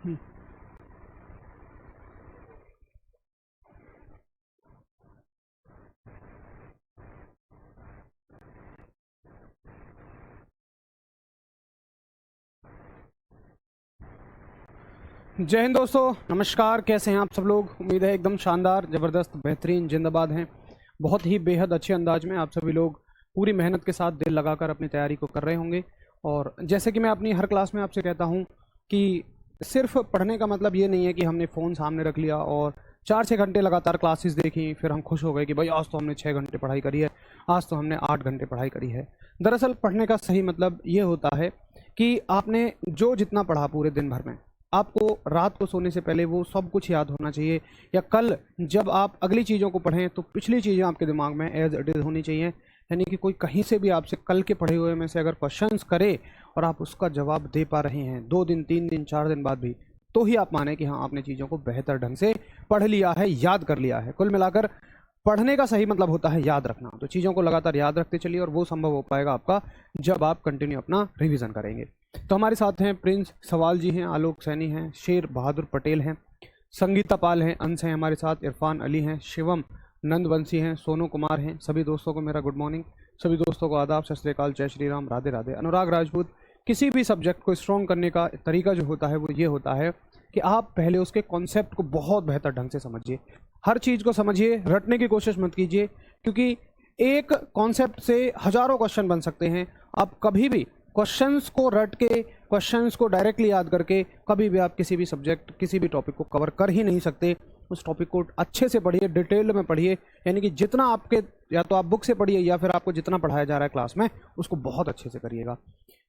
हम्म। जय हिंद दोस्तों, नमस्कार। कैसे हैं आप सब लोग? उम्मीद है एकदम शानदार, ज़बरदस्त, बेहतरीन, जिंदाबाद हैं। बहुत ही बेहद अच्छे अंदाज में आप सभी लोग पूरी मेहनत के साथ दिल लगाकर अपनी तैयारी को कर रहे होंगे। और जैसे कि मैं अपनी हर क्लास में आपसे कहता हूं कि सिर्फ पढ़ने का मतलब ये नहीं है कि हमने फ़ोन सामने रख लिया और 4-6 घंटे लगातार क्लासेस देखी, फिर हम खुश हो गए कि भाई आज तो हमने 6 घंटे पढ़ाई करी है, आज तो हमने 8 घंटे पढ़ाई करी है। दरअसल पढ़ने का सही मतलब ये होता है कि आपने जो जितना पढ़ा पूरे दिन भर में, आपको रात को सोने से पहले वो सब कुछ याद होना चाहिए, या कल जब आप अगली चीज़ों को पढ़ें तो पिछली चीज़ें आपके दिमाग में एज इट इज़ होनी चाहिए। यानी कि कोई कहीं से भी आपसे कल के पढ़े हुए में से अगर क्वेश्चंस करे और आप उसका जवाब दे पा रहे हैं 2 दिन, 3 दिन, 4 दिन बाद भी, तो ही आप माने कि हाँ, आपने चीज़ों को बेहतर ढंग से पढ़ लिया है, याद कर लिया है। कुल मिलाकर पढ़ने का सही मतलब होता है याद रखना। तो चीज़ों को लगातार याद रखते चलिए और वो संभव हो पाएगा आपका जब आप कंटिन्यू अपना रिवीजन करेंगे। तो हमारे साथ हैं प्रिंस सवाल जी हैं, आलोक सैनी हैं, शेर बहादुर पटेल हैं, संगीता पाल हैं, अंश हैं हमारे साथ, इरफान अली हैं, शिवम नंदवंशी हैं, सोनू कुमार हैं। सभी दोस्तों को मेरा गुड मॉर्निंग, सभी दोस्तों को आदाब, सत श्री अकाल, जय श्री राम, राधे राधे। अनुराग राजपूत। किसी भी सब्जेक्ट को स्ट्रॉन्ग करने का तरीका जो होता है वो ये होता है कि आप पहले उसके कॉन्सेप्ट को बहुत बेहतर ढंग से समझिए। हर चीज़ को समझिए, रटने की कोशिश मत कीजिए, क्योंकि एक कॉन्सेप्ट से हजारों क्वेश्चन बन सकते हैं। आप कभी भी क्वेश्चंस को रट के, क्वेश्चंस को डायरेक्टली याद करके कभी भी आप किसी भी सब्जेक्ट, किसी भी टॉपिक को कवर कर ही नहीं सकते। उस टॉपिक को अच्छे से पढ़िए, डिटेल में पढ़िए, यानी कि जितना आपके, या तो आप बुक से पढ़िए या फिर आपको जितना पढ़ाया जा रहा है क्लास में उसको बहुत अच्छे से करिएगा।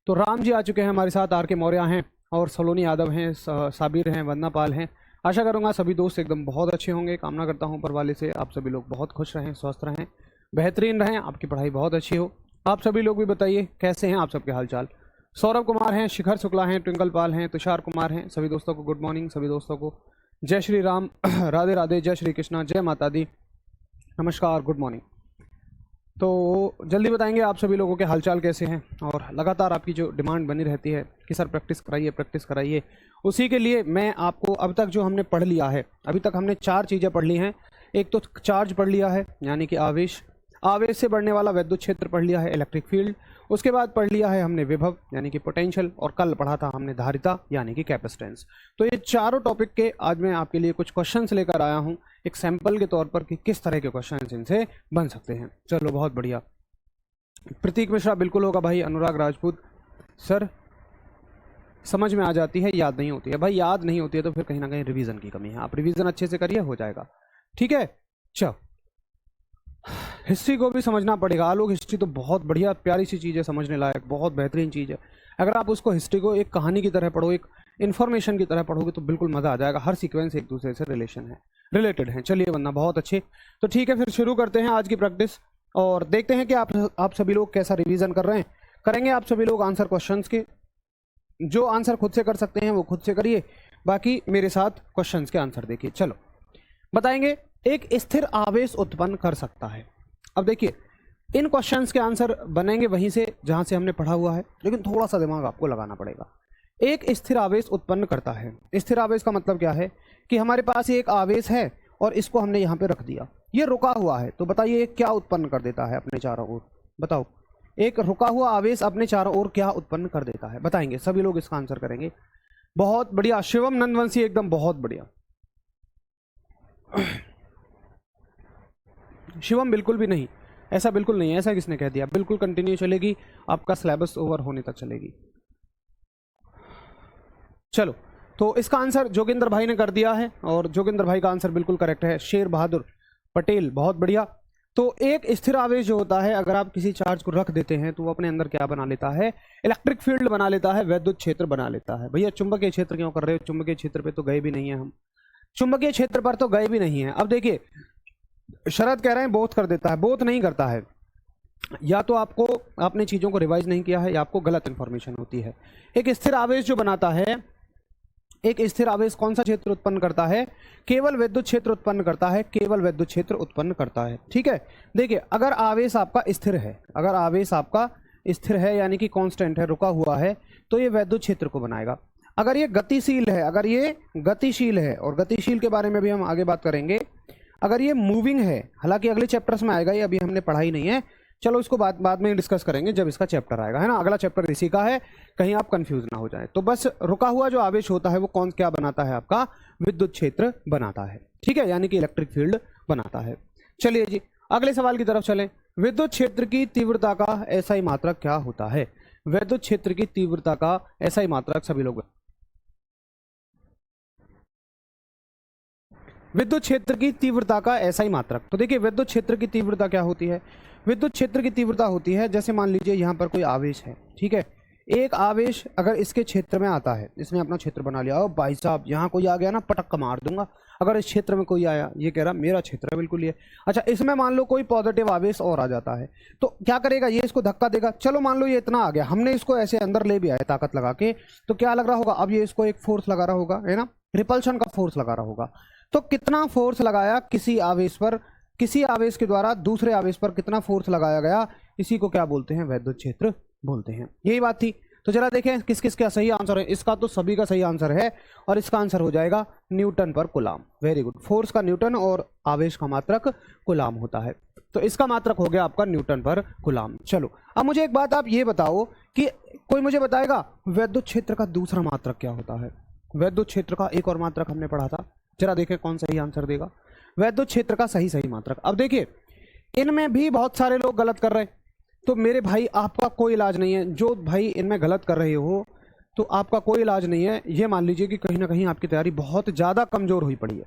तो राम जी आ चुके हैं हमारे साथ, आर के मौर्य हैं, और सलोनी यादव हैं, साबिर हैं, वंदना पाल हैं। आशा करूंगा सभी दोस्त एकदम बहुत अच्छे होंगे। कामना करता हूं ऊपर वाले से आप सभी लोग बहुत खुश रहें, स्वस्थ रहें, बेहतरीन रहें, आपकी पढ़ाई बहुत अच्छी हो। आप सभी लोग भी बताइए कैसे हैं आप सबके हालचाल। सौरभ कुमार हैं, शिखर शुक्ला हैं, ट्विंकल पाल हैं, तुषार कुमार हैं। सभी दोस्तों को गुड मॉर्निंग, सभी दोस्तों को जय श्री राम, राधे राधे, जय श्री कृष्णा, जय माता दी, नमस्कार, गुड मॉर्निंग। तो जल्दी बताएंगे आप सभी लोगों के हालचाल कैसे हैं। और लगातार आपकी जो डिमांड बनी रहती है कि सर प्रैक्टिस कराइए, प्रैक्टिस कराइए, उसी के लिए मैं आपको अब तक जो हमने पढ़ लिया है, अभी तक हमने 4 चीज़ें पढ़ ली हैं। एक तो चार्ज पढ़ लिया है, यानी कि आवेश, आवेश से बढ़ने वाला वैद्युत क्षेत्र पढ़ लिया है, इलेक्ट्रिक फील्ड। उसके बाद पढ़ लिया है हमने विभव, यानी कि पोटेंशियल, और कल पढ़ा था हमने धारिता, यानी कि कैपेसिटेंस। तो ये चारों टॉपिक के आज मैं आपके लिए कुछ क्वेश्चंस लेकर आया हूं, एक सैंपल के तौर पर कि किस तरह के क्वेश्चंस इनसे बन सकते हैं। चलो बहुत बढ़िया। प्रतीक मिश्रा बिल्कुल होगा भाई। अनुराग राजपूत सर समझ में आ जाती है, याद नहीं होती है। भाई याद नहीं होती है तो फिर कहीं ना कहीं रिवीजन की कमी है। आप रिवीजन अच्छे से करिए, हो जाएगा, ठीक है। चलो, हिस्ट्री को भी समझना पड़ेगा। आलोक हिस्ट्री तो बहुत बढ़िया प्यारी सी चीज़ है, समझने लायक, बहुत बेहतरीन चीज़ है। अगर आप उसको हिस्ट्री को एक कहानी की तरह पढ़ो, एक इन्फॉर्मेशन की तरह पढ़ोगे तो बिल्कुल मज़ा आ जाएगा। हर सीक्वेंस एक दूसरे से रिलेटेड है। चलिए वरना बहुत अच्छे। तो ठीक है, फिर शुरू करते हैं आज की प्रैक्टिस और देखते हैं कि आप सभी लोग कैसा रिवीजन कर रहे हैं। करेंगे आप सभी लोग आंसर क्वेश्चंस के। जो आंसर खुद से कर सकते हैं वो खुद से करिए, बाकी मेरे साथ क्वेश्चंस के आंसर देखिए। चलो बताएंगे, एक स्थिर आवेश उत्पन्न कर सकता है। अब देखिए, इन क्वेश्चंस के आंसर बनेंगे वहीं से जहां से हमने पढ़ा हुआ है, लेकिन थोड़ा सा दिमाग आपको लगाना पड़ेगा। एक स्थिर आवेश उत्पन्न करता है। स्थिर आवेश का मतलब क्या है कि हमारे पास एक आवेश है और इसको हमने यहाँ पे रख दिया, ये रुका हुआ है। तो बताइए क्या उत्पन्न कर देता है अपने चारों ओर? बताओ, एक रुका हुआ आवेश अपने चारों ओर क्या उत्पन्न कर देता है? बताएंगे सभी लोग, इसका आंसर करेंगे। बहुत बढ़िया शिवम नंदवंशी, एकदम बहुत बढ़िया। शिवम बिल्कुल भी नहीं, ऐसा बिल्कुल नहीं है। ऐसा किसने कह दिया? बिल्कुल कंटिन्यू चलेगी, आपका सिलेबस ओवर होने तक चलेगी। चलो, तो इसका आंसर जोगिंदर भाई ने कर दिया है और जोगिंदर भाई का आंसर बिल्कुल करेक्ट है, शेर बहादुर पटेल, बहुत बढ़िया। तो एक स्थिर आवेश जो होता है, अगर आप किसी चार्ज को रख देते हैं तो वो अपने अंदर क्या बना लेता है? इलेक्ट्रिक फील्ड बना लेता है, वैद्युत क्षेत्र बना लेता है। भैया चुंबकीय क्षेत्र क्यों कर रहे हो? चुंबकीय क्षेत्र पे तो गए भी नहीं है हम, चुंबकीय क्षेत्र पर तो गए भी नहीं है। अब देखिए, शरद कह रहे हैं बोथ कर देता है, बोथ नहीं करता है। या तो आपको, आपने चीजों को रिवाइज नहीं किया है, या आपको गलत इंफॉर्मेशन होती है। एक स्थिर आवेश जो बनाता है, एक स्थिर आवेश कौन सा क्षेत्र उत्पन्न करता है? केवल विद्युत क्षेत्र उत्पन्न करता है, केवल विद्युत क्षेत्र उत्पन्न करता है, ठीक है। देखिए, अगर आवेश आपका स्थिर है, अगर आवेश आपका स्थिर है यानी कि कांस्टेंट है, रुका हुआ है, तो ये विद्युत क्षेत्र को बनाएगा। अगर ये गतिशील है, अगर ये गतिशील है, और गतिशील के बारे में भी हम आगे बात करेंगे, अगर ये मूविंग है, हालांकि अगले चैप्टर्स में आएगा, ये अभी हमने पढ़ा ही नहीं है, चलो इसको बाद में डिस्कस करेंगे जब इसका चैप्टर आएगा, है ना। अगला चैप्टर इसी का है, कहीं आप कंफ्यूज ना हो जाए। तो बस रुका हुआ जो आवेश होता है वो कौन क्या बनाता है, आपका विद्युत क्षेत्र बनाता है, ठीक है, यानी कि इलेक्ट्रिक फील्ड बनाता है। चलिए जी अगले सवाल की तरफ चलें। विद्युत क्षेत्र की तीव्रता का एसआई मात्रक क्या होता है? विद्युत क्षेत्र की तीव्रता का एसआई मात्रक, सभी लोग विद्युत क्षेत्र की तीव्रता का एसआई मात्रक। तो देखिए विद्युत क्षेत्र की तीव्रता क्या होती है? विद्युत क्षेत्र की तीव्रता होती है, जैसे मान लीजिए यहाँ पर कोई आवेश है, ठीक है, एक आवेश अगर इसके क्षेत्र में आता है, इसने अपना क्षेत्र बना लिया, और भाई साहब यहाँ कोई आ गया ना, पटक का मार दूंगा। अगर इस क्षेत्र में कोई आया, ये कह रहा मेरा क्षेत्र है बिल्कुल ये, अच्छा इसमें मान लो कोई पॉजिटिव आवेश और आ जाता है, तो क्या करेगा, ये इसको धक्का देगा। चलो मान लो ये इतना आ गया, हमने इसको ऐसे अंदर ले भी आया ताकत लगा के, तो क्या लग रहा होगा, अब ये इसको एक फोर्स लगा रहा होगा, है ना, रिपल्शन का फोर्स लगा रहा होगा। तो कितना फोर्स लगाया किसी आवेश पर, किसी आवेश के द्वारा दूसरे आवेश पर कितना फोर्स लगाया गया, इसी को क्या बोलते हैं, विद्युत क्षेत्र बोलते हैं। यही बात थी। तो जरा देखें किस किस का सही आंसर है। इसका तो सभी का सही आंसर है, और इसका आंसर हो जाएगा न्यूटन पर कूलाम। Very good. फोर्स का न्यूटन और आवेश का मात्रक कूलाम होता है, तो इसका मात्रक हो गया आपका न्यूटन पर कूलाम। चलो अब मुझे एक बात आप ये बताओ कि कोई मुझे बताएगा विद्युत क्षेत्र का दूसरा मात्रक क्या होता है? विद्युत क्षेत्र का एक और मात्रक हमने पढ़ा था, जरा देखें कौन सही आंसर देगा। विद्युत क्षेत्र का सही मात्रक। अब देखिए इनमें भी बहुत सारे लोग गलत कर रहे हैं, तो मेरे भाई आपका कोई इलाज नहीं है। जो भाई इनमें गलत कर रहे हो तो आपका कोई इलाज नहीं है। ये मान लीजिए कि कहीं ना कहीं आपकी तैयारी बहुत ज़्यादा कमज़ोर हुई पड़ी है,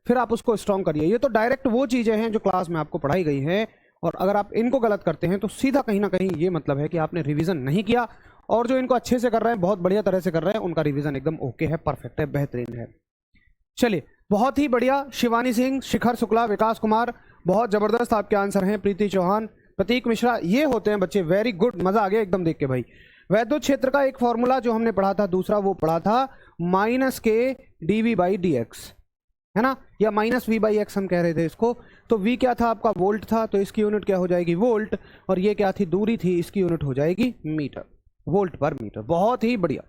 फिर आप उसको स्ट्रॉन्ग करिए। ये तो डायरेक्ट वो चीज़ें हैं जो क्लास में आपको पढ़ाई गई हैं, और अगर आप इनको गलत करते हैं तो सीधा कहीं ना कहीं ये मतलब है कि आपने रिवीजन नहीं किया। और जो इनको अच्छे से कर रहे हैं, बहुत बढ़िया तरह से कर रहे हैं, उनका रिवीजन एकदम ओके है, परफेक्ट है, बेहतरीन है। चलिए बहुत ही बढ़िया। शिवानी सिंह, शिखर शुक्ला, विकास कुमार, बहुत जबरदस्त आपके आंसर हैं। प्रीति चौहान, प्रतीक मिश्रा, ये होते हैं बच्चे। वेरी गुड, मजा आ गया एकदम देख के भाई। विद्युत क्षेत्र का एक फॉर्मूला जो हमने पढ़ा था, दूसरा वो पढ़ा था -k dV/dx, है ना, या -V/x हम कह रहे थे इसको। तो V क्या था आपका, वोल्ट था, तो इसकी यूनिट क्या हो जाएगी, वोल्ट। और ये क्या थी, दूरी थी, इसकी यूनिट हो जाएगी मीटर, वोल्ट पर मीटर। बहुत ही बढ़िया।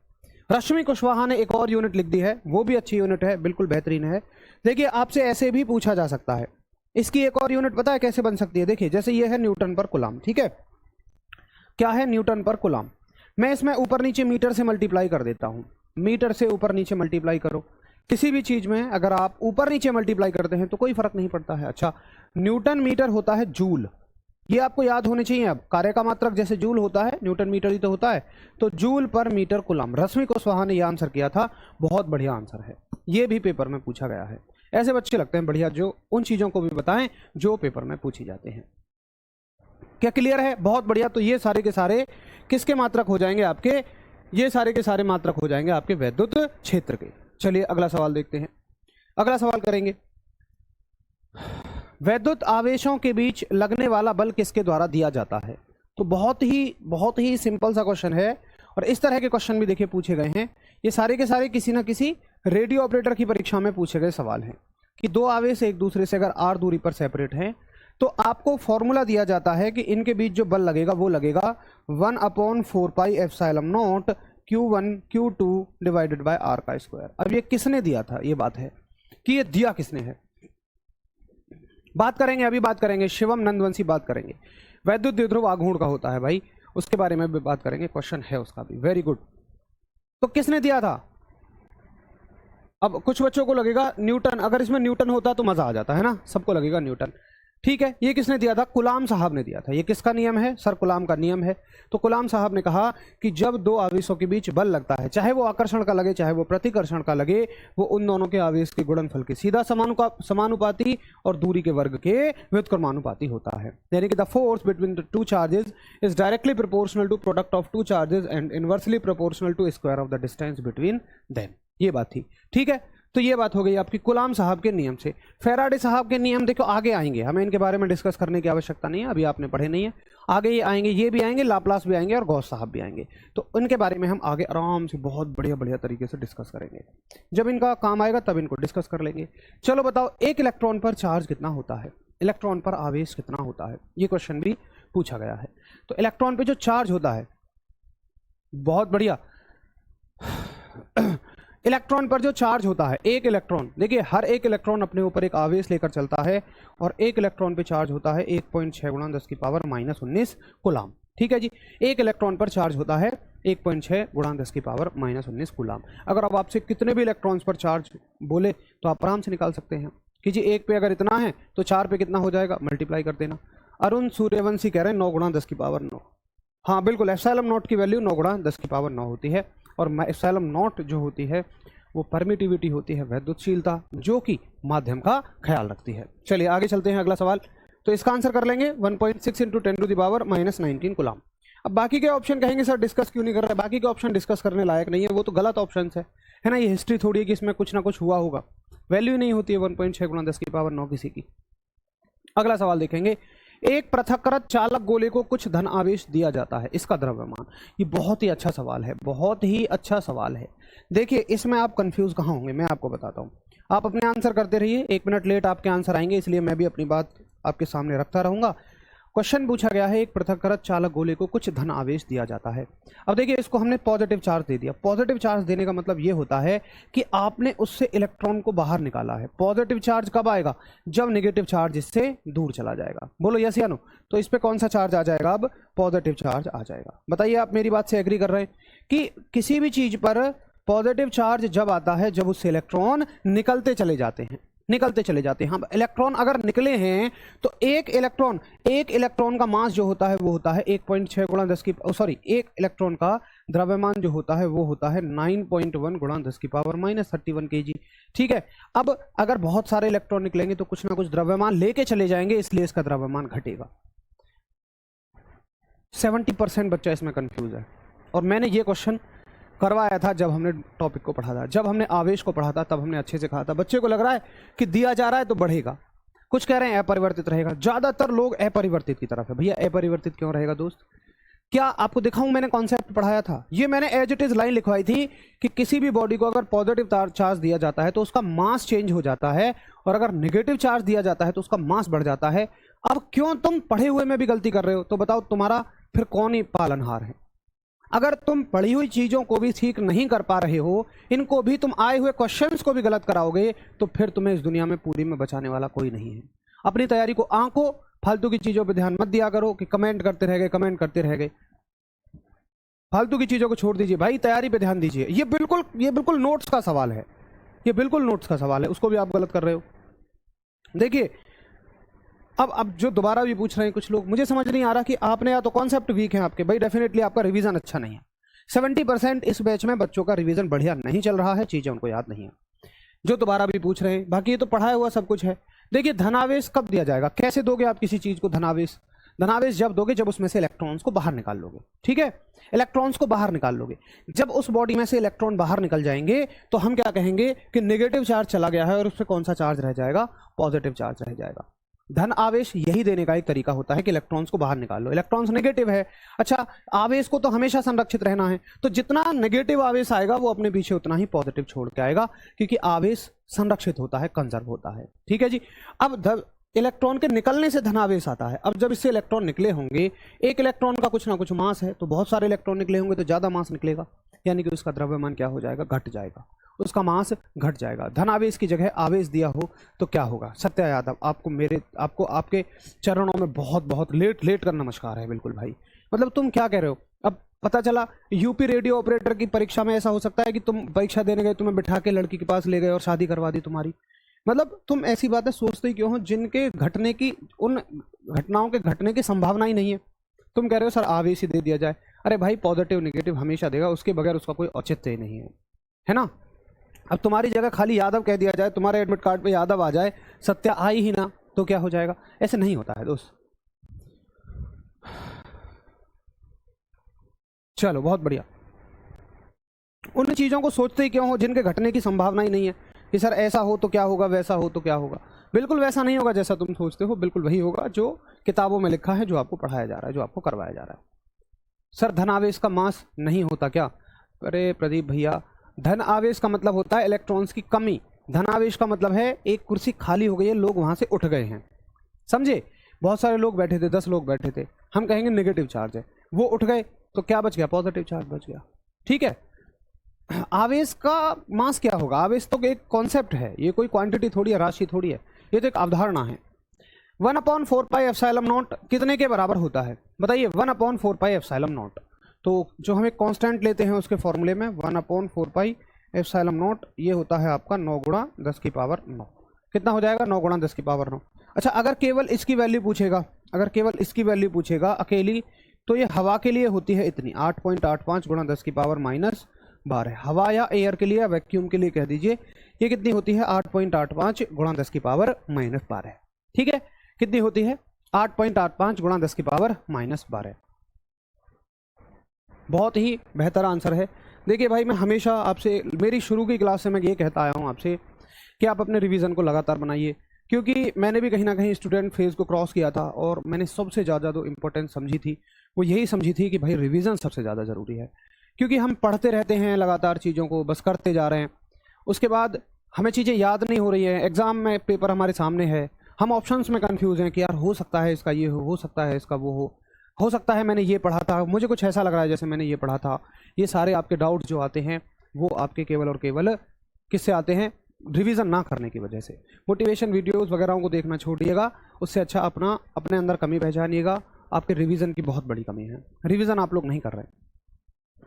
रश्मि कुशवाहा ने एक और यूनिट लिख दी है, वो भी अच्छी यूनिट है, बिल्कुल बेहतरीन है। देखिए आपसे ऐसे भी पूछा जा सकता है, इसकी एक और यूनिट पता है कैसे बन सकती है? देखिए जैसे ये है न्यूटन पर कूलाम, ठीक है, क्या है न्यूटन पर कूलाम। मैं इसमें ऊपर नीचे मीटर से मल्टीप्लाई कर देता हूं, मीटर से ऊपर नीचे मल्टीप्लाई करो। किसी भी चीज में अगर आप ऊपर नीचे मल्टीप्लाई करते हैं तो कोई फर्क नहीं पड़ता है। अच्छा, न्यूटन मीटर होता है जूल, ये आपको याद होने चाहिए। अब कार्य का मात्रक जैसे जूल होता है, न्यूटन मीटर ही तो होता है, तो जूल पर मीटर कूलाम। रश्मि कुशवाहा ने यह आंसर किया था, बहुत बढ़िया आंसर है, ये भी पेपर में पूछा गया है। ऐसे बच्चे लगते हैं बढ़िया जो उन चीजों को भी बताएं जो पेपर में पूछी जाते हैं। क्या क्लियर है? बहुत बढ़िया। तो ये सारे के सारे किसके मात्रक हो जाएंगे आपके, ये सारे के सारे मात्रक हो जाएंगे आपके विद्युत क्षेत्र के। चलिए अगला सवाल देखते हैं। अगला सवाल करेंगे, विद्युत आवेशों के बीच लगने वाला बल किसके द्वारा दिया जाता है? तो बहुत ही सिंपल सा क्वेश्चन है, और इस तरह के क्वेश्चन भी देखिए पूछे गए हैं। ये सारे के सारे किसी ना किसी रेडियो ऑपरेटर की परीक्षा में पूछे गए सवाल हैं कि दो आवेश एक दूसरे से अगर r दूरी पर सेपरेट हैं, तो आपको फॉर्मूला दिया जाता है कि इनके बीच जो बल लगेगा वो लगेगा 1/4πε0 Q1 Q2 divided by r का स्क्वायर। अब ये किसने दिया था, ये बात है कि ये दिया किसने है। बात करेंगे, अभी बात करेंगे, शिवम नंदवंशी बात करेंगे। वैद्युत द्विध्रुव आघूर्ण का होता है भाई, उसके बारे में भी बात करेंगे, क्वेश्चन है उसका भी। Very good. तो किसने दिया था? अब कुछ बच्चों को लगेगा न्यूटन, अगर इसमें न्यूटन होता तो मजा आ जाता है ना, सबको लगेगा न्यूटन। ठीक है, ये किसने दिया था? कूलाम साहब ने दिया था। ये किसका नियम है? सर कूलाम का नियम है। तो कूलाम साहब ने कहा कि जब दो आवेशों के बीच बल लगता है, चाहे वो आकर्षण का लगे चाहे वो प्रतिकर्षण का लगे, वो उन दोनों के आवेश के गुणनफल के सीधा समानुपाती और दूरी के वर्ग के व्युत्क्रमानुपाती होता है। यानी कि the force between the two charges is directly proportional to product of two charges and inversely proportional to square of the distance between them. ये बात थी, ठीक है। तो ये बात हो गई आपकी कूलाम साहब के नियम से। फैराडे साहब के नियम देखो आगे आएंगे, हमें इनके बारे में डिस्कस करने की आवश्यकता नहीं है, अभी आपने पढ़े नहीं है। आगे ये आएंगे, ये भी आएंगे, लाप्लास भी आएंगे और गॉस साहब भी आएंगे। तो इनके बारे में हम आगे आराम से बहुत बढ़िया तरीके से डिस्कस करेंगे। जब इनका काम आएगा तब इनको डिस्कस कर लेंगे। चलो बताओ, एक इलेक्ट्रॉन पर चार्ज कितना होता है? इलेक्ट्रॉन पर आवेश कितना होता है? ये क्वेश्चन भी पूछा गया है। तो इलेक्ट्रॉन पर जो चार्ज होता है, बहुत बढ़िया, इलेक्ट्रॉन पर जो चार्ज होता है, एक इलेक्ट्रॉन, देखिए हर एक इलेक्ट्रॉन अपने ऊपर एक आवेश लेकर चलता है और एक इलेक्ट्रॉन पे चार्ज होता है 1.6 गुणा 10 की पावर -19 कूलाम। ठीक है जी, एक इलेक्ट्रॉन पर चार्ज होता है 1.6 गुणा 10 की पावर -19 कूलाम। अगर अब आपसे कितने भी इलेक्ट्रॉन्स पर चार्ज बोले तो आप आराम से निकाल सकते हैं कि जी एक पे अगर इतना है तो 4 पे कितना हो जाएगा, मल्टीप्लाई कर देना। अरुण सूर्यवंशी कह रहे हैं 9 गुणा 10 की पावर 9। हाँ बिल्कुल, एप्सिलॉन नॉट की वैल्यू 9 गुणा 10 की पावर 9 होती है और एप्सिलॉन नॉट जो होती है वो परमिटिविटी होती है, वैद्युतशीलता, जो कि माध्यम का ख्याल रखती है। चलिए आगे चलते हैं, अगला सवाल। तो इसका आंसर कर लेंगे 1.6 × 10⁻⁻19 कूलाम। अब बाकी के ऑप्शन कहेंगे सर डिस्कस क्यों नहीं कर रहे, बाकी के ऑप्शन डिस्कस करने लायक नहीं है, वो तो गलत ऑप्शन है ना। ये हिस्ट्री थोड़ी है कि इसमें कुछ ना कुछ हुआ होगा, वैल्यू नहीं होती है 1.6 × 10 की पावर 9 किसी की। अगला सवाल देखेंगे, एक पृथक्कृत चालक गोले को कुछ धन आवेश दिया जाता है, इसका द्रव्यमान। ये बहुत ही अच्छा सवाल है, बहुत ही अच्छा सवाल है। देखिए इसमें आप कंफ्यूज कहाँ होंगे, मैं आपको बताता हूँ। आप अपने आंसर करते रहिए, 1 मिनट लेट आपके आंसर आएंगे, इसलिए मैं भी अपनी बात आपके सामने रखता रहूंगा। क्वेश्चन पूछा गया है, एक पृथक्कृत चालक गोले को कुछ धन आवेश दिया जाता है। अब देखिए इसको हमने पॉजिटिव चार्ज दे दिया। पॉजिटिव चार्ज देने का मतलब ये होता है कि आपने उससे इलेक्ट्रॉन को बाहर निकाला है। पॉजिटिव चार्ज कब आएगा, जब नेगेटिव चार्ज इससे दूर चला जाएगा। बोलो यस या नो। तो इस पे कौन सा चार्ज आ जाएगा, अब पॉजिटिव चार्ज आ जाएगा। बताइए आप मेरी बात से एग्री कर रहे हैं कि किसी भी चीज पर पॉजिटिव चार्ज जब आता है जब उससे इलेक्ट्रॉन निकलते चले जाते हैं, निकलते चले जाते हैं। हम इलेक्ट्रॉन अगर निकले हैं तो एक इलेक्ट्रॉन का मास जो होता है वो होता है 1.6 गुणा 10 की सॉरी एक इलेक्ट्रॉन का द्रव्यमान जो होता है वो होता है 9.1 गुणा 10 की पावर -31 kg। ठीक है, अब अगर बहुत सारे इलेक्ट्रॉन निकलेंगे तो कुछ ना कुछ द्रव्यमान लेके चले जाएंगे, इसलिए इसका द्रव्यमान घटेगा। 70% बच्चा इसमें कंफ्यूज है, और मैंने ये क्वेश्चन करवाया था जब हमने टॉपिक को पढ़ा था, जब हमने आवेश को पढ़ा था, तब हमने अच्छे से कहा था बच्चे को लग रहा है कि दिया जा रहा है तो बढ़ेगा, कुछ कह रहे हैं अपरिवर्तित रहेगा। ज्यादातर लोग अपरिवर्तित की तरफ है। भैया अपरिवर्तित क्यों रहेगा दोस्त, क्या आपको दिखाऊं मैंने कॉन्सेप्ट पढ़ाया था, ये मैंने एज इट इज लाइन लिखवाई थी कि किसी भी बॉडी को अगर पॉजिटिव चार्ज दिया जाता है तो उसका मास चेंज हो जाता है, और अगर नेगेटिव चार्ज दिया जाता है तो उसका मास बढ़ जाता है। अब क्यों तुम पढ़े हुए में भी गलती कर रहे हो, तो बताओ तुम्हारा फिर कौन ही पालनहार है। अगर तुम पढ़ी हुई चीजों को भी ठीक नहीं कर पा रहे हो, इनको भी तुम आए हुए क्वेश्चंस को भी गलत कराओगे, तो फिर तुम्हें इस दुनिया में पूरी में बचाने वाला कोई नहीं है। अपनी तैयारी को आंको, फालतू की चीजों पे ध्यान मत दिया करो कि कमेंट करते रह गए। फालतू की चीजों को छोड़ दीजिए भाई, तैयारी पे ध्यान दीजिए। ये बिल्कुल नोट्स का सवाल है, ये बिल्कुल नोट्स का सवाल है, उसको भी आप गलत कर रहे हो। देखिए अब जो दोबारा भी पूछ रहे हैं कुछ लोग, मुझे समझ नहीं आ रहा कि आपने या तो कॉन्सेप्ट वीक है आपके, भाई डेफिनेटली आपका रिवीजन अच्छा नहीं है। 70% इस बैच में बच्चों का रिवीजन बढ़िया नहीं चल रहा है, चीजें उनको याद नहीं है जो दोबारा भी पूछ रहे हैं। बाकी ये तो पढ़ाया हुआ सब कुछ है। देखिए धनावेश कब दिया जाएगा, कैसे दोगे आप किसी चीज को धनावेश, धनावेश जब दोगे जब उसमें से इलेक्ट्रॉन्स को बाहर निकाल लोगे। ठीक है, इलेक्ट्रॉन्स को बाहर निकाल लोगे। जब उस बॉडी में से इलेक्ट्रॉन बाहर निकल जाएंगे तो हम क्या कहेंगे कि नेगेटिव चार्ज चला गया है और उस पर कौन सा चार्ज रह जाएगा, पॉजिटिव चार्ज रह जाएगा। धन आवेश यही देने का एक तरीका होता है कि इलेक्ट्रॉन्स को बाहर निकाल लो। इलेक्ट्रॉन्स नेगेटिव है, अच्छा आवेश को तो हमेशा संरक्षित रहना है, तो जितना नेगेटिव आवेश आएगा वो अपने पीछे उतना ही पॉजिटिव छोड़ के आएगा, क्योंकि आवेश संरक्षित होता है, कंजर्व होता है। ठीक है जी। अब इलेक्ट्रॉन के निकलने से धनावेश आता है। अब जब इससे इलेक्ट्रॉन निकले होंगे, एक इलेक्ट्रॉन का कुछ ना कुछ मास है, तो बहुत सारे इलेक्ट्रॉन निकले होंगे तो ज्यादा मास निकलेगा, यानी कि उसका द्रव्यमान क्या हो जाएगा, घट जाएगा, उसका मास घट जाएगा। धन आवेश की जगह आवेश दिया हो तो क्या होगा। सत्या यादव, आपको आपके चरणों में बहुत बहुत लेट कर नमस्कार है। बिल्कुल भाई, मतलब तुम क्या कह रहे हो। अब पता चला यूपी रेडियो ऑपरेटर की परीक्षा में ऐसा हो सकता है कि तुम परीक्षा देने गए, तुम्हें बिठा के लड़की के पास ले गए और शादी करवा दी तुम्हारी। मतलब तुम ऐसी बातें सोचते ही क्यों हो जिनके घटने की, उन घटनाओं के घटने की संभावना ही नहीं है। तुम कह रहे हो सर आवेश ही दे दिया जाए। अरे भाई पॉजिटिव नेगेटिव हमेशा देगा, उसके बगैर उसका कोई औचित्य ही नहीं है ना। अब तुम्हारी जगह खाली यादव कह दिया जाए, तुम्हारे एडमिट कार्ड पे यादव आ जाए, सत्या आई ही ना, तो क्या हो जाएगा। ऐसे नहीं होता है दोस्त। चलो बहुत बढ़िया। उन चीजों को सोचते ही क्यों हो जिनके घटने की संभावना ही नहीं है कि सर ऐसा हो तो क्या होगा, वैसा हो तो क्या होगा। बिल्कुल वैसा नहीं होगा जैसा तुम सोचते हो, बिल्कुल वही होगा जो किताबों में लिखा है, जो आपको पढ़ाया जा रहा है, जो आपको करवाया जा रहा है। सर धन आवेश का मास नहीं होता क्या। अरे प्रदीप भैया, धन आवेश का मतलब होता है इलेक्ट्रॉन्स की कमी। धन आवेश का मतलब है एक कुर्सी खाली हो गई है, लोग वहां से उठ गए हैं, समझे। बहुत सारे लोग बैठे थे, 10 लोग बैठे थे, हम कहेंगे नेगेटिव चार्ज है, वो उठ गए तो क्या बच गया, पॉजिटिव चार्ज बच गया। ठीक है, आवेश का मास क्या होगा? आवेश तो एक कॉन्सेप्ट है, ये कोई क्वांटिटी थोड़ी है, राशि थोड़ी है, ये तो एक अवधारणा है। 1/4πε0 कितने के बराबर होता है बताइए? 1/4πε0। तो जो हम एक कांस्टेंट लेते हैं उसके फॉर्मूले में 1/4πε0 ये होता है आपका 9 गुणा 10 की पावर 9। कितना हो जाएगा? 9 गुणा 10 की पावर 9। अच्छा, अगर केवल इसकी वैल्यू पूछेगा, अगर केवल इसकी वैल्यू पूछेगा अकेली, तो ये हवा के लिए होती है इतनी 8.85 गुणा 10 की पावर -12। हवा या एयर के लिए या वैक्यूम के लिए कह दीजिए, ये कितनी होती है? 8.85 गुणा 10 की पावर -12। ठीक है, कितनी होती है? 8.85 गुणा 10 की पावर -12। बहुत ही बेहतर आंसर है। देखिए भाई, मैं हमेशा आपसे, मेरी शुरू की क्लास से मैं ये कहता आया हूँ आपसे कि आप अपने रिवीजन को लगातार बनाइए, क्योंकि मैंने भी कहीं ना कहीं स्टूडेंट फेज़ को क्रॉस किया था और मैंने सबसे ज़्यादा जो इम्पोर्टेंस समझी थी वो यही समझी थी कि भाई रिवीजन सबसे ज़्यादा ज़रूरी है। क्योंकि हम पढ़ते रहते हैं लगातार चीज़ों को, बस करते जा रहे हैं, उसके बाद हमें चीज़ें याद नहीं हो रही हैं, एग्ज़ाम में पेपर हमारे सामने है, हम ऑप्शंस में कंफ्यूज हैं कि यार हो सकता है इसका ये हो सकता है इसका वो हो सकता है मैंने ये पढ़ा था, मुझे कुछ ऐसा लग रहा है जैसे मैंने ये पढ़ा था। ये सारे आपके डाउट्स जो आते हैं वो आपके केवल और केवल किससे आते हैं? रिवीजन ना करने की वजह से। मोटिवेशन वीडियोस वगैरह को देखना छोड़िएगा, उससे अच्छा अपने अंदर कमी पहचानिएगा। आपके रिवीजन की बहुत बड़ी कमी है, रिवीजन आप लोग नहीं कर रहे।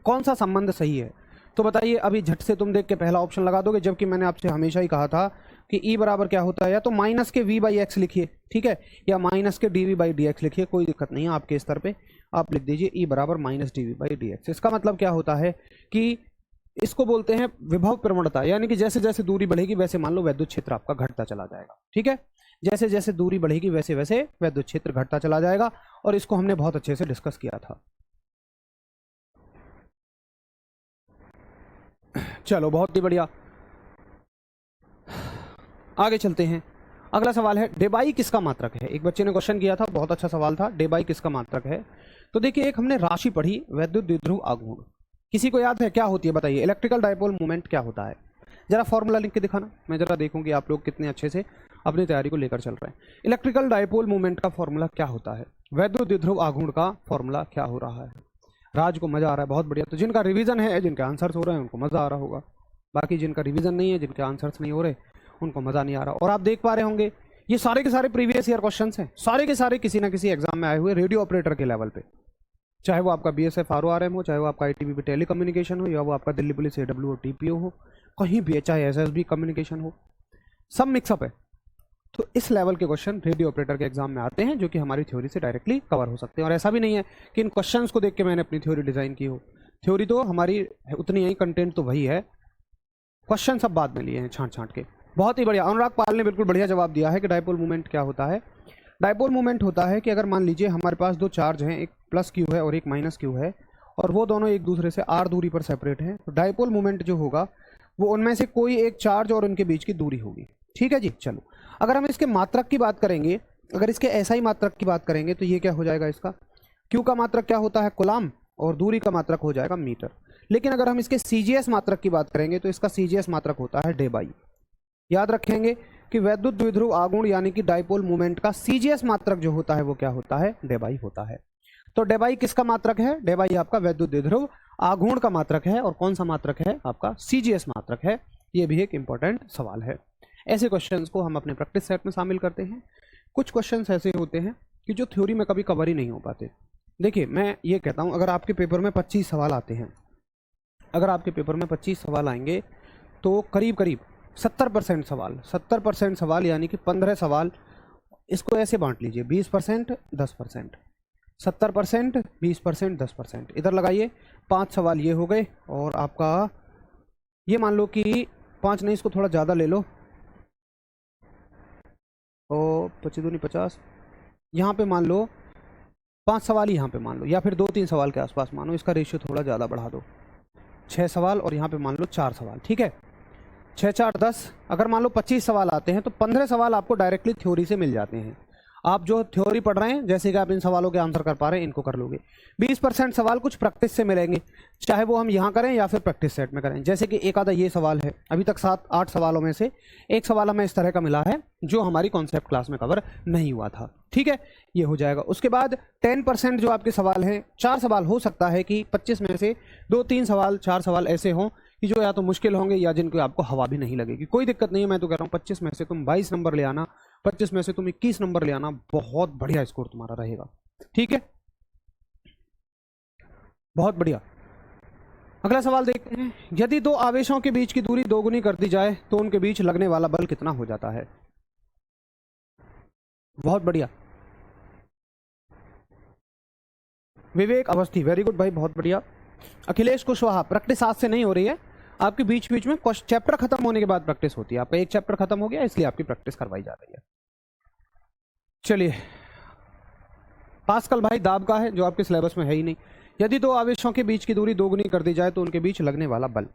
कौन सा संबंध सही है तो बताइए? अभी झट से तुम देख के पहला ऑप्शन लगा दोगे, जबकि मैंने आपसे हमेशा ही कहा था कि E बराबर क्या होता है? या तो माइनस के V/x लिखिए, ठीक है, या माइनस के dV/dx लिखिए, कोई दिक्कत नहीं है आपके स्तर पे, आप लिख दीजिए E बराबर -dV/dx। इसका मतलब क्या होता है कि इसको बोलते हैं विभव प्रवणता, यानी कि जैसे जैसे दूरी बढ़ेगी वैसे मान लो विद्युत क्षेत्र आपका घटता चला जाएगा। ठीक है, जैसे जैसे दूरी बढ़ेगी वैसे वैसे विद्युत क्षेत्र घटता चला जाएगा, और इसको हमने बहुत अच्छे से डिस्कस किया था। चलो बहुत ही बढ़िया, आगे चलते हैं। अगला सवाल है डेबाई किसका मात्रक है? एक बच्चे ने क्वेश्चन किया था, बहुत अच्छा सवाल था, डेबाई किसका मात्रक है? तो देखिए, एक हमने राशि पढ़ी वैद्युत द्विध्रुव आघूर्ण, किसी को याद है क्या होती है बताइए? इलेक्ट्रिकल डायपोल मोमेंट क्या होता है? जरा फॉर्मूला लिख के दिखाना, मैं जरा देखूं कि आप लोग कितने अच्छे से अपनी तैयारी को लेकर चल रहे हैं। इलेक्ट्रिकल डायपोल मोमेंट का फॉर्मूला क्या होता है? वैद्युत द्विध्रुव आघूर्ण का फॉर्मूला क्या हो रहा है? राज को मजा आ रहा है, बहुत बढ़िया। तो जिनका रिवीजन है, जिनके आंसर्स हो रहे हैं, उनको मजा आ रहा होगा। बाकी जिनका रिवीजन नहीं है, जिनके आंसर्स नहीं हो रहे, उनको मजा नहीं आ रहा। और आप देख पा रहे होंगे ये सारे के सारे प्रीवियस ईयर क्वेश्चंस हैं, सारे के सारे किसी ना किसी एग्जाम में आए हुए रेडियो ऑपरेटर के लेवल पे, चाहे वो आपका BSF RORM हो, चाहे वो आपका ITBP टेली कम्युनिकेशन हो, या वो आपका दिल्ली पुलिस AW और TPO हो, कहीं भी, चाहे SSB कम्युनिकेशन हो, सब मिक्सअप है। तो इस लेवल के क्वेश्चन रेडियो ऑपरेटर के एग्जाम में आते हैं, जो कि हमारी थ्योरी से डायरेक्टली कवर हो सकते हैं। और ऐसा भी नहीं है कि इन क्वेश्चंस को देख के मैंने अपनी थ्योरी डिजाइन की हो, थ्योरी तो हमारी उतनी ही, कंटेंट तो वही है, क्वेश्चन सब बाद में लिए हैं छांट छांट के। बहुत ही बढ़िया, अनुराग पाल ने बिल्कुल बढ़िया जवाब दिया है कि डायपोल मूवमेंट क्या होता है। डायपोल मूवमेंट होता है कि अगर मान लीजिए हमारे पास दो चार्ज हैं, एक प्लस क्यू है और एक माइनस क्यू है, और वो दोनों एक दूसरे से r दूरी पर सेपरेट हैं, तो डायपोल मूवमेंट जो होगा वो उनमें से कोई एक चार्ज और उनके बीच की दूरी होगी। ठीक है जी। चलो, अगर हम इसके मात्रक की बात करेंगे, अगर इसके SI मात्रक की बात करेंगे, तो ये क्या हो जाएगा? इसका Q का मात्रक क्या होता है? कूलम, और दूरी का मात्रक हो जाएगा मीटर। लेकिन अगर हम इसके CGS मात्रक की बात करेंगे, तो इसका CGS मात्रक होता है डेबाई। याद रखेंगे कि वैद्युत द्विध्रुव आघूर्ण यानी कि डायपोल मूवमेंट का CGS मात्रक जो होता है वो क्या होता है? डेबाई होता है। तो डेबाई किसका मात्रक है? डेबाई आपका वैद्युत द्विध्रुव आघूर्ण का मात्रक है। और कौन सा मात्रक है? आपका CGS मात्रक है। ये भी एक इंपॉर्टेंट सवाल है। ऐसे क्वेश्चंस को हम अपने प्रैक्टिस सेट में शामिल करते हैं। कुछ क्वेश्चंस ऐसे होते हैं कि जो थ्योरी में कभी कवर ही नहीं हो पाते। देखिए, मैं ये कहता हूँ, अगर आपके पेपर में 25 सवाल आते हैं, अगर आपके पेपर में 25 सवाल आएंगे, तो करीब करीब 70% सवाल यानी कि 15 सवाल, इसको ऐसे बांट लीजिए, 20% 10%, 70% 20% 10%, इधर लगाइए। 5 सवाल ये हो गए, और आपका ये मान लो कि 5 नहीं, इसको थोड़ा ज़्यादा ले लो, और 25 दूनी 50, यहाँ पे मान लो 5 सवाल ही यहाँ पे मान लो, या फिर 2-3 सवाल के आसपास मानो, इसका रेशियो थोड़ा ज़्यादा बढ़ा दो, 6 सवाल, और यहाँ पे मान लो 4 सवाल। ठीक है, 6 4 10, अगर मान लो 25 सवाल आते हैं, तो 15 सवाल आपको डायरेक्टली थ्योरी से मिल जाते हैं। आप जो थ्योरी पढ़ रहे हैं, जैसे कि आप इन सवालों के आंसर कर पा रहे हैं, इनको कर लोगे। 20% सवाल कुछ प्रैक्टिस से मिलेंगे, चाहे वो हम यहाँ करें या फिर प्रैक्टिस सेट में करें। जैसे कि एक आधा ये सवाल है, अभी तक 7-8 सवालों में से एक सवाल हमें इस तरह का मिला है जो हमारी कॉन्सेप्ट क्लास में कवर नहीं हुआ था। ठीक है, ये हो जाएगा। उसके बाद 10% जो आपके सवाल हैं, 4 सवाल हो सकता है कि 25 में से 2-3 सवाल 4 सवाल ऐसे हों कि जो या तो मुश्किल होंगे या जिनको आपको हवा भी नहीं लगेगी। कोई दिक्कत नहीं है, मैं तो कह रहा हूँ 25 में से तुम 22 नंबर ले आना, 25 में से तुम 21 नंबर ले आना, बहुत बढ़िया स्कोर तुम्हारा रहेगा। ठीक है, बहुत बढ़िया। अगला सवाल देखते हैं, यदि दो आवेशों के बीच की दूरी दोगुनी कर दी जाए तो उनके बीच लगने वाला बल कितना हो जाता है? बहुत बढ़िया। विवेक अवस्थी, वेरी गुड भाई, बहुत बढ़िया। अखिलेश कुशवाहा, प्रैक्टिस आज से नहीं हो रही है, आपकी बीच बीच में चैप्टर खत्म होने के बाद प्रैक्टिस होती है। आपका एक चैप्टर खत्म हो गया इसलिए आपकी प्रैक्टिस करवाई जा रही है। चलिए, पास्कल भाई दाब का है जो आपके सिलेबस में है ही नहीं। यदि दो आवेशों के बीच की दूरी दोगुनी कर दी जाए तो उनके बीच लगने वाला बल।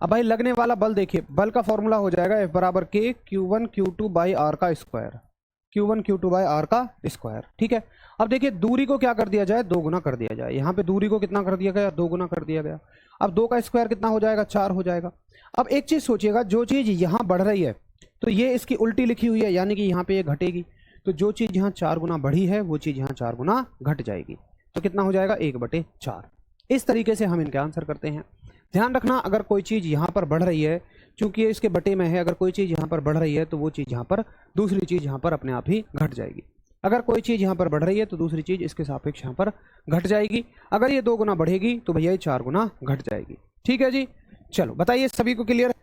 अब भाई लगने वाला बल देखिए, बल का फॉर्मूला हो जाएगा F बराबर K Q1 Q2 by R का square, Q1 Q2 by R का स्क्वायर। ठीक है, अब देखिए दूरी को क्या कर दिया जाए, दो गुना कर दिया जाए। यहाँ पे दूरी को कितना कर दिया गया, दो गुना कर दिया गया। अब दो का स्क्वायर कितना हो जाएगा, 4 हो जाएगा। अब एक चीज सोचिएगा, जो चीज यहाँ बढ़ रही है तो ये इसकी उल्टी लिखी हुई है, यानी कि यहाँ पे ये घटेगी। तो जो चीज यहाँ 4 गुना बढ़ी है वो चीज यहाँ 4 गुना घट जाएगी। तो कितना हो जाएगा, 1/4। इस तरीके से हम इनके आंसर करते हैं। ध्यान रखना, अगर कोई चीज यहाँ पर बढ़ रही है, चूंकि ये इसके बटे में है, अगर कोई चीज यहाँ पर बढ़ रही है तो वो चीज यहाँ पर, दूसरी चीज यहाँ पर अपने आप ही घट जाएगी। अगर कोई चीज यहाँ पर बढ़ रही है तो दूसरी चीज इसके सापेक्ष यहाँ पर घट जाएगी। अगर ये 2 गुना बढ़ेगी तो भैया ये 4 गुना घट जाएगी। ठीक है जी, चलो बताइए, सभी को क्लियर?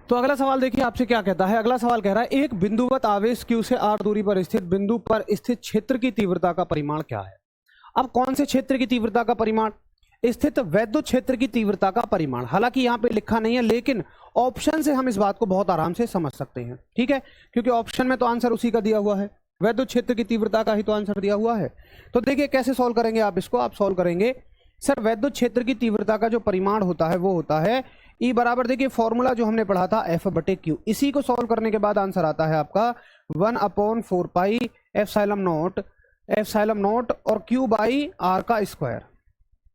तो अगला सवाल देखिए आपसे क्या कहता है। अगला सवाल कह रहा है, एक बिंदुवत आवेश Q से r दूरी पर स्थित बिंदु पर स्थित क्षेत्र की तीव्रता का परिमाण क्या है? अब कौन से क्षेत्र की तीव्रता का परिमाण? स्थित वैद्युत क्षेत्र की तीव्रता का परिमाण। हालांकि यहाँ पे लिखा नहीं है, लेकिन ऑप्शन से हम इस बात को बहुत आराम से समझ सकते हैं। ठीक है, क्योंकि ऑप्शन में तो आंसर उसी का दिया हुआ है, वैद्युत क्षेत्र की तीव्रता का ही तो आंसर दिया हुआ है। तो देखिए कैसे सॉल्व करेंगे आप इसको। आप सॉल्व करेंगे, सर वैद्युत क्षेत्र की तीव्रता का जो परिमाण होता है वो होता है E बराबर, देखिए फॉर्मूला जो हमने पढ़ा था F/Q। इसी को सॉल्व करने के बाद आंसर आता है आपका 1/4 पाई एप्सिलॉन नॉट और Q बाई आर का स्क्वायर।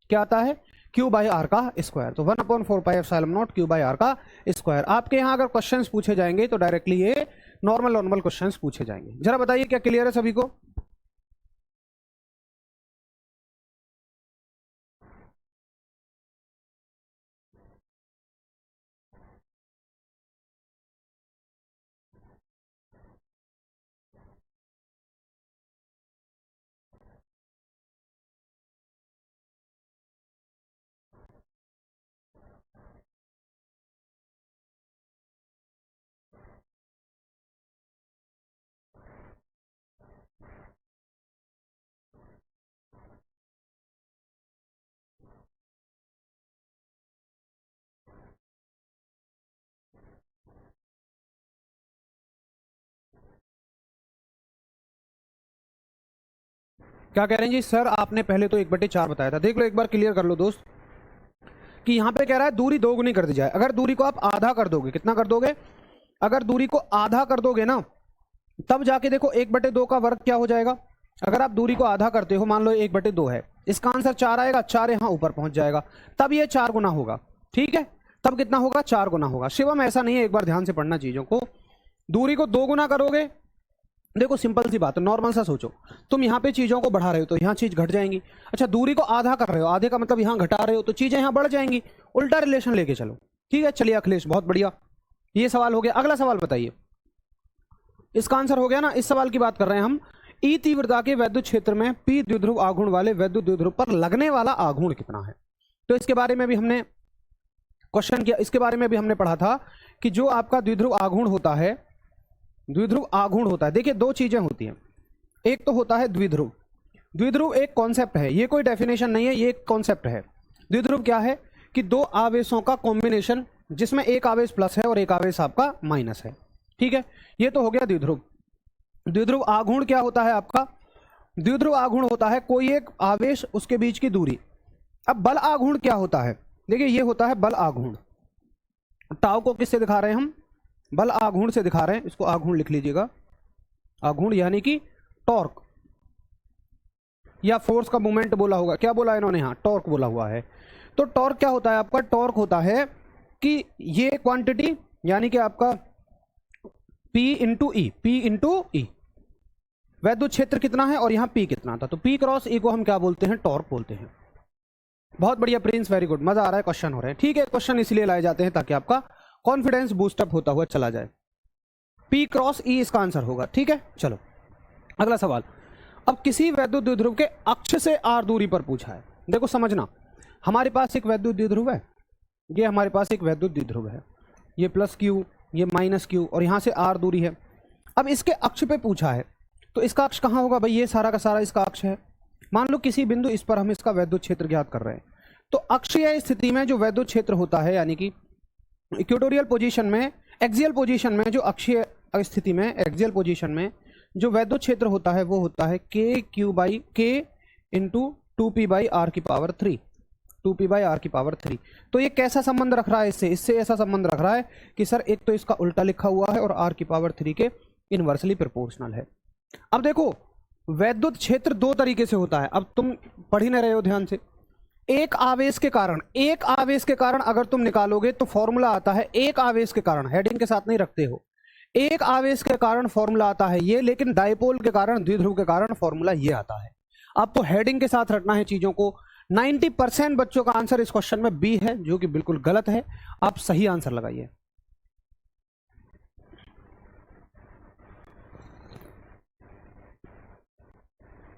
क्या आता है, Q बाई आर का स्क्वायर। तो 1/4 pi epsilon naught Q by R का स्क्वायर। आपके यहाँ अगर क्वेश्चंस पूछे जाएंगे तो डायरेक्टली ये नॉर्मल क्वेश्चंस पूछे जाएंगे। जरा बताइए क्या क्लियर है सभी को? क्या कह रहे हैं जी? सर आपने पहले तो 1/4 बताया था। देख लो एक बार क्लियर कर लो दोस्त, कि यहाँ पे कह रहा है दूरी दोगुनी कर दी जाए। अगर दूरी को आप आधा कर दोगे, कितना कर दोगे? अगर दूरी को आधा कर दोगे ना, तब जाके देखो 1/2 का वर्ग क्या हो जाएगा। अगर आप दूरी को आधा करते हो, मान लो 1/2 है, इसका आंसर 4 आएगा, 4 यहाँ ऊपर पहुंच जाएगा, तब ये 4 गुना होगा। ठीक है, तब कितना होगा? 4 गुना होगा। शिवम ऐसा नहीं है, एक बार ध्यान से पढ़ना चीजों को। दूरी को 2 गुना करोगे, देखो सिंपल सी बात है, नॉर्मल सा सोचो, तुम यहाँ पे चीजों को बढ़ा रहे हो तो यहाँ चीज घट जाएंगी। अच्छा, दूरी को आधा कर रहे हो, आधे का मतलब यहाँ घटा रहे हो तो चीजें यहाँ बढ़ जाएंगी। उल्टा रिलेशन लेके चलो। ठीक है, चलिए अखिलेश बहुत बढ़िया, ये सवाल हो गया। अगला सवाल बताइए, इसका आंसर हो गया ना। इस सवाल की बात कर रहे हैं हम, ई तीव्रता के वैद्युत क्षेत्र में पी द्विध्रुव आघूर्ण वाले वैद्युत द्विध्रुव पर लगने वाला आघूर्ण कितना है? तो इसके बारे में भी हमने क्वेश्चन किया, इसके बारे में भी हमने पढ़ा था कि जो आपका द्विध्रुव आघूर्ण होता है, द्विध्रुव आघूर्ण होता है, देखिए 2 चीजें होती हैं। एक तो होता है द्विध्रुव। द्विध्रुव एक कॉन्सेप्ट है, ये कोई डेफिनेशन नहीं है, ये एक कॉन्सेप्ट है। द्विध्रुव क्या है कि 2 आवेशों का कॉम्बिनेशन जिसमें एक आवेश प्लस है और एक आवेश आपका माइनस है। ठीक है, ये तो हो गया द्विध्रुव। द्विध्रुव आघूर्ण क्या होता है आपका? द्विध्रुव आघूर्ण होता है कोई एक आवेश उसके बीच की दूरी। अब बल आघूर्ण क्या होता है? देखिए ये होता है बल आघूर्ण। टाउ को किससे दिखा रहे हैं हम? बल आघूर्ण से दिखा रहे हैं। इसको आघूर्ण लिख लीजिएगा। आघूर्ण यानी कि टॉर्क या फोर्स का मूवमेंट बोला होगा। क्या बोला इन्होंने? यहाँ टॉर्क बोला हुआ है। तो टॉर्क क्या होता है आपका? टॉर्क होता है कि ये क्वांटिटी यानी कि आपका P इंटू ई, P इंटू ई, वैद्युत क्षेत्र कितना है और यहाँ P कितना था, तो P क्रॉस E को हम क्या बोलते हैं? टॉर्क बोलते हैं। बहुत बढ़िया प्रिंस, वेरी गुड, मजा आ रहा है, क्वेश्चन हो रहे हैं। ठीक है, क्वेश्चन इसलिए लाए जाते हैं ताकि आपका कॉन्फिडेंस बूस्टअप होता हुआ चला जाए। P क्रॉस E इसका आंसर होगा। ठीक है, चलो अगला सवाल। अब किसी वैद्युत द्विध्रुव के अक्ष से r दूरी पर पूछा है। देखो समझना, हमारे पास एक वैद्युत द्विध्रुव है, ये हमारे पास एक वैद्युत द्विध्रुव है, ये प्लस Q, ये माइनस Q, और यहाँ से r दूरी है। अब इसके अक्ष पे पूछा है, तो इसका अक्ष कहाँ होगा भाई? ये सारा का सारा इसका अक्ष है। मान लो किसी बिंदु इस पर हम इसका वैद्युत क्षेत्र ज्ञात कर रहे हैं, तो अक्षीय स्थिति में जो वैद्युत क्षेत्र होता है, यानी कि इक्वेटोरियल पोजीशन में, एक्सियल पोजीशन में, जो अक्षीय स्थिति में, एक्सियल पोजीशन में जो वैद्युत क्षेत्र होता है वो होता है के क्यू बाई के इंटू 2p बाई आर की पावर 3, 2p बाई आर की पावर 3। तो ये कैसा संबंध रख रहा है इससे? इससे ऐसा संबंध रख रहा है कि सर एक तो इसका उल्टा लिखा हुआ है और आर की पावर 3 के इनवर्सली प्रोपोर्शनल है। अब देखो वैद्युत क्षेत्र दो तरीके से होता है। अब तुम पढ़ ही नहीं रहे हो ध्यान से। एक आवेश के कारण, एक आवेश के कारण अगर तुम निकालोगे तो फॉर्मूला आता है एक आवेश के कारण, हेडिंग के साथ नहीं रखते हो, एक आवेश के कारण फॉर्मूला आता है ये, लेकिन डायपोल के कारण, द्विध्रुव के कारण फॉर्मूला ये आता है। आपको हेडिंग के साथ रखना है चीजों को। 90% बच्चों का आंसर इस क्वेश्चन में बी है, जो कि बिल्कुल गलत है। आप सही आंसर लगाइए।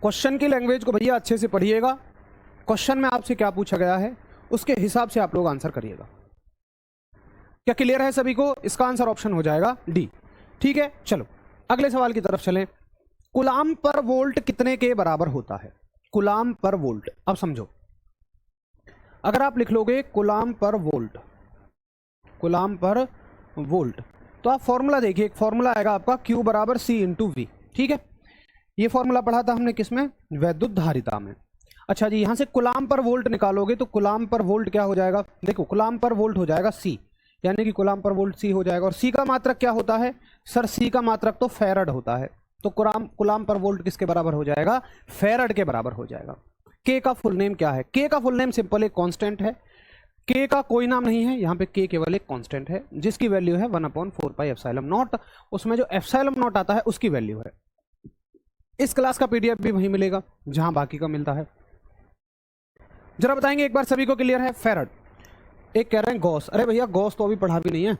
क्वेश्चन की लैंग्वेज को भैया अच्छे से पढ़िएगा। क्वेश्चन में आपसे क्या पूछा गया है उसके हिसाब से आप लोग आंसर करिएगा। क्या क्लियर है सभी को? इसका आंसर ऑप्शन हो जाएगा डी। ठीक है, चलो अगले सवाल की तरफ चलें। कूलाम पर वोल्ट कितने के बराबर होता है? कूलाम पर वोल्ट। अब समझो, अगर आप लिख लोगे कूलाम पर वोल्ट, कूलाम पर वोल्ट, तो आप फॉर्मूला देखिए, एक फॉर्मूला आएगा आपका Q बराबर C इंटू वी। ठीक है, ये फॉर्मूला पढ़ा था हमने किसमें? वैद्युत धारिता में। अच्छा जी, यहां से कूलाम पर वोल्ट निकालोगे तो कूलाम पर वोल्ट क्या हो जाएगा? देखो कूलाम पर वोल्ट हो जाएगा C, यानी कि कूलाम पर वोल्ट C हो जाएगा। और C का मात्रक क्या होता है सर? C का मात्रक तो फैरड होता है। तो कूलाम पर वोल्ट किसके बराबर हो जाएगा? फैरड के बराबर हो जाएगा। K का फुल नेम क्या है? K का फुल नेम सिंपल एक कांस्टेंट है। K का कोई नाम नहीं है, यहाँ पे K केवल एक कांस्टेंट है जिसकी वैल्यू है 1/4 पाई एप्सिलॉन नॉट। उसमें जो एप्सिलॉन नॉट आता है उसकी वैल्यू है। इस क्लास का PDF भी वहीं मिलेगा जहां बाकी का मिलता है। जरा बताएंगे एक बार, सभी को क्लियर है? फैरड। एक कह रहे हैं गॉस। अरे भैया गॉस तो अभी पढ़ा भी नहीं है,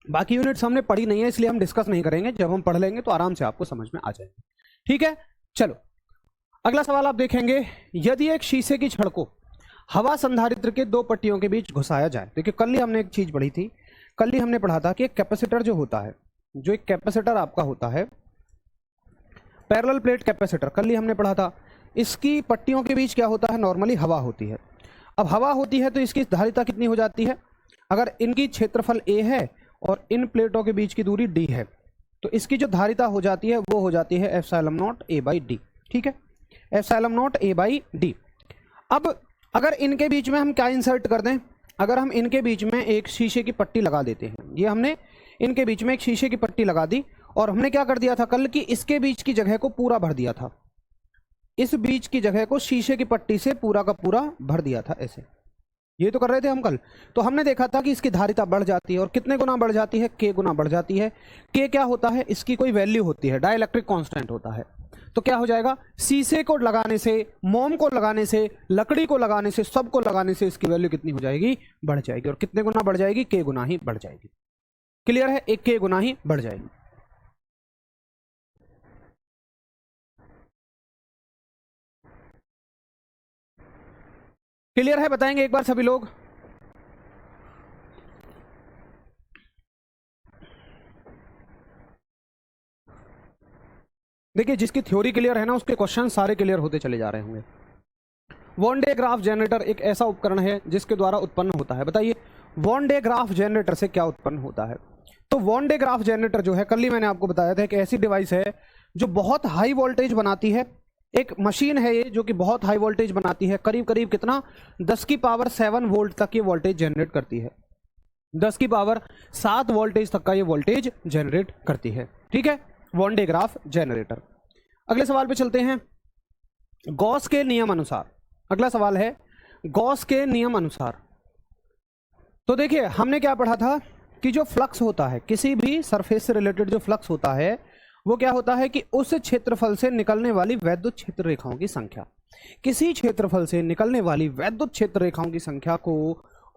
बाकी यूनिट्स हमने पढ़ी नहीं है, इसलिए हम डिस्कस नहीं करेंगे। जब हम पढ़ लेंगे तो आराम से आपको समझ में आ जाएगा। ठीक है, चलो अगला सवाल आप देखेंगे। यदि एक शीशे की छड़ को हवा संधारित्र के दो पट्टियों के बीच घुसाया जाए। देखिए कल ही हमने एक चीज पढ़ी थी, कल ही हमने पढ़ा था कि एक कैपेसिटर जो होता है, जो एक कैपेसिटर आपका होता है पैरेलल प्लेट कैपेसिटर, कल ही हमने पढ़ा था। इसकी पट्टियों के बीच क्या होता है? नॉर्मली हवा होती है। अब हवा होती है तो इसकी धारिता कितनी हो जाती है? अगर इनकी क्षेत्रफल a है और इन प्लेटों के बीच की दूरी d है, तो इसकी जो धारिता हो जाती है वो हो जाती है epsilon not a by D. ठीक है, epsilon not a by D. अब अगर इनके बीच में हम क्या इंसर्ट कर दें? अगर हम इनके बीच में एक शीशे की पट्टी लगा देते हैं, ये हमने इनके बीच में एक शीशे की पट्टी लगा दी, और हमने क्या कर दिया था कल कि इसके बीच की जगह को पूरा भर दिया था, इस बीच की जगह को शीशे की पट्टी से पूरा का पूरा भर दिया था। ऐसे ये तो कर रहे थे हम कल। तो हमने देखा था कि इसकी धारिता बढ़ जाती है, और कितने गुना बढ़ जाती है? K गुना बढ़ जाती है। K क्या होता है? इसकी कोई वैल्यू होती है, डाइलेक्ट्रिक कांस्टेंट होता है। तो क्या हो जाएगा? शीशे को लगाने से, मोम को लगाने से, लकड़ी को लगाने से, सबको लगाने से इसकी वैल्यू कितनी हो जाएगी? बढ़ जाएगी। और कितने गुना बढ़ जाएगी? K गुना ही बढ़ जाएगी। क्लियर है? एक K गुना ही बढ़ जाएगी। क्लियर है? बताएंगे एक बार सभी लोग। देखिए जिसकी थ्योरी क्लियर है ना, उसके क्वेश्चन सारे क्लियर होते चले जा रहे होंगे। वॉन डे ग्राफ जनरेटर एक ऐसा उपकरण है जिसके द्वारा उत्पन्न होता है, बताइए वॉन डे ग्राफ जनरेटर से क्या उत्पन्न होता है। तो वॉन डे ग्राफ जनरेटर जो है, कल ही मैंने आपको बताया था कि ऐसी डिवाइस है जो बहुत हाई वोल्टेज बनाती है। एक मशीन है ये जो कि बहुत हाई वोल्टेज बनाती है, करीब करीब कितना 10 की पावर 7 वोल्ट तक ये वोल्टेज जनरेट करती है। 10 की पावर 7 वोल्टेज तक का ये वोल्टेज जनरेट करती है। ठीक है, वॉन डे ग्राफ जनरेटर। अगले सवाल पे चलते हैं। गॉस के नियम अनुसार, अगला सवाल है गॉस के नियम अनुसार। तो देखिए हमने क्या पढ़ा था कि जो फ्लक्स होता है, किसी भी सरफेस से रिलेटेड जो फ्लक्स होता है वो क्या होता है कि उस क्षेत्रफल से निकलने वाली वैद्युत क्षेत्र रेखाओं की संख्या, किसी क्षेत्रफल से निकलने वाली वैद्युत क्षेत्र रेखाओं की संख्या को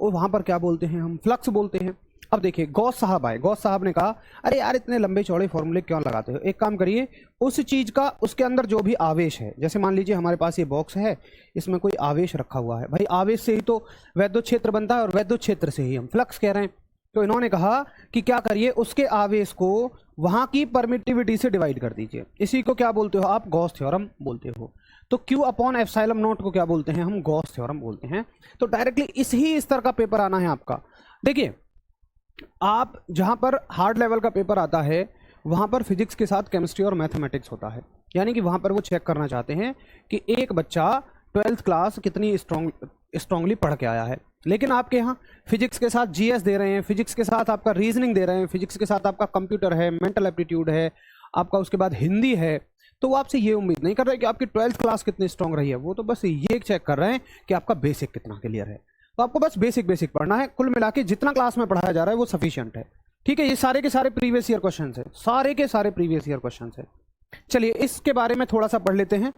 वहां पर क्या बोलते हैं, हम फ्लक्स बोलते हैं। अब देखिए गॉस साहब आए, गॉस साहब ने कहा अरे यार इतने लंबे चौड़े फॉर्मूले क्यों लगाते हो, एक काम करिए उस चीज का, उसके अंदर जो भी आवेश है, जैसे मान लीजिए हमारे पास ये बॉक्स है, इसमें कोई आवेश रखा हुआ है, भाई आवेश से ही तो वैद्युत क्षेत्र बनता है और वैद्युत क्षेत्र से ही हम फ्लक्स कह रहे हैं। तो इन्होंने कहा कि क्या करिए उसके आवेश को वहां की परमिटिविटी से डिवाइड कर दीजिए। इसी को क्या बोलते हो आप, गॉस थ्योरम बोलते हो। तो Q अपॉन एप्सिलॉन नॉट को क्या बोलते हैं, हम गॉस थ्योरम बोलते हैं। तो डायरेक्टली इसी स्तर का पेपर आना है आपका। देखिए आप जहां पर हार्ड लेवल का पेपर आता है वहां पर फिजिक्स के साथ केमिस्ट्री और मैथमेटिक्स होता है, यानी कि वहां पर वो चेक करना चाहते हैं कि एक बच्चा 12th क्लास कितनी स्ट्रांगली पढ़ के आया है। लेकिन आपके यहाँ फिजिक्स के साथ जीएस दे रहे हैं, फिजिक्स के साथ आपका रीजनिंग दे रहे हैं, फिजिक्स के साथ आपका कंप्यूटर है, मेंटल एप्टीट्यूड है आपका, उसके बाद हिंदी है। तो वो आपसे ये उम्मीद नहीं कर रहे कि आपकी 12th क्लास कितनी स्ट्रांग रही है, वो तो बस ये चेक कर रहे हैं कि आपका बेसिक कितना क्लियर है। तो आपको बस बेसिक पढ़ना है, कुल मिला के जितना क्लास में पढ़ाया जा रहा है वो सफिशिएंट है। ठीक है, ये सारे के सारे प्रीवियस ईयर क्वेश्चन है, सारे के सारे प्रीवियस ईयर क्वेश्चन है। चलिए इसके बारे में थोड़ा सा पढ़ लेते हैं।